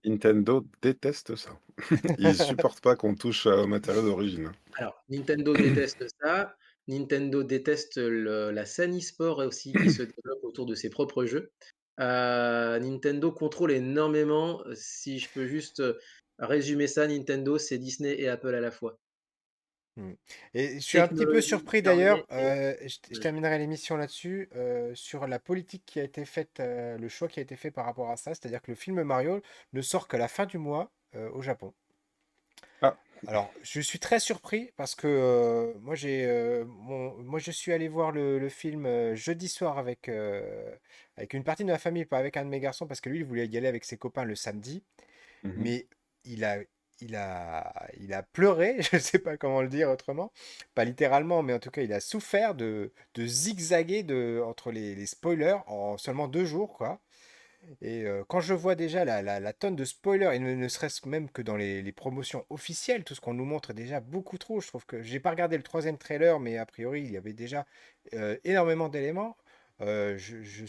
Nintendo déteste ça. Ils supportent pas qu'on touche, aux matériaux d'origine. Alors, Nintendo déteste ça. Nintendo déteste la scène e-sport aussi qui se développe autour de ses propres jeux. Nintendo contrôle énormément, si je peux juste, résumer ça, Nintendo, c'est Disney et Apple à la fois. Hmm. Et je suis un petit peu Technologie, surpris d'ailleurs, armée et je technologie. terminerai l'émission là-dessus, sur la politique qui a été faite, le choix qui a été fait par rapport à ça, c'est-à-dire que le film Mario ne sort qu'à la fin du mois au Japon. Ah, Alors, je suis très surpris parce que moi je suis allé voir le film jeudi soir avec une partie de ma famille, pas avec un de mes garçons, parce que lui il voulait y aller avec ses copains le samedi. mmh. Mais il a, il a pleuré, je ne sais pas comment le dire autrement, pas littéralement, mais en tout cas, il a souffert de zigzaguer entre les spoilers en seulement 2 jours, quoi. Et quand je vois déjà la tonne de spoilers, et ne serait-ce même que dans les promotions officielles, tout ce qu'on nous montre est déjà beaucoup trop. Je trouve que j'ai pas regardé le troisième trailer, mais a priori, il y avait déjà énormément d'éléments. Je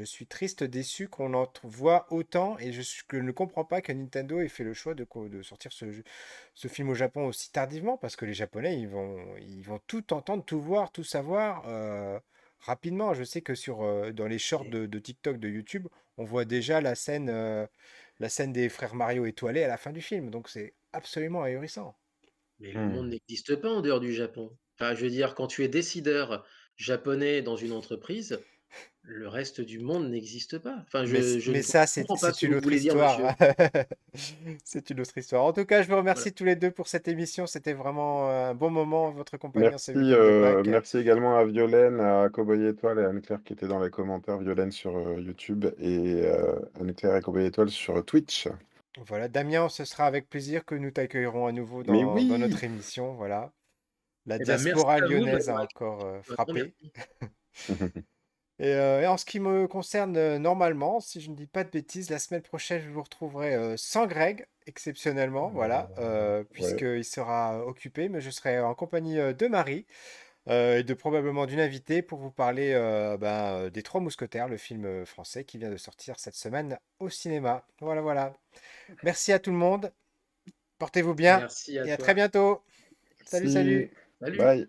suis triste, déçu qu'on en voit autant, et je ne comprends pas que Nintendo ait fait le choix de sortir ce film au Japon aussi tardivement, parce que les Japonais, ils vont tout entendre, tout voir, tout savoir rapidement. Je sais que dans les shorts de TikTok, de YouTube, on voit déjà la scène des frères Mario étoilés à la fin du film. Donc c'est absolument ahurissant. Mais le monde Mmh. n'existe pas en dehors du Japon. Enfin, je veux dire, quand tu es décideur japonais dans une entreprise, le reste du monde n'existe pas. Enfin, je Mais ne ça, comprends pas c'est ce que une vous autre voulez dire, monsieur. histoire. C'est une autre histoire. En tout cas, je vous Voilà. remercie tous les deux pour cette émission. C'était vraiment un bon moment, votre compagnie en ce Merci, week-end de Pâques. merci également à Violaine, à Cowboy Étoile et à Anne-Claire qui étaient dans les commentaires. Violaine sur, YouTube et Anne-Claire et Cowboy Étoile sur Twitch. Voilà, Damien, ce sera avec plaisir que nous t'accueillerons à nouveau Mais dans oui! notre émission. Voilà. La Eh ben, merci diaspora à vous de lyonnaise a m'avoir encore accueilli. Un grand frappé. merci. Et en ce qui me concerne, normalement, si je ne dis pas de bêtises, la semaine prochaine, je vous retrouverai sans Greg, exceptionnellement, voilà, Ouais. puisqu'il sera occupé, mais je serai en compagnie de Marie et de probablement d'une invitée pour vous parler des Trois Mousquetaires, le film français qui vient de sortir cette semaine au cinéma. Voilà, voilà. Merci à tout le monde, portez-vous bien Merci à et à très toi. bientôt. Salut, Merci. salut. Salut. Bye.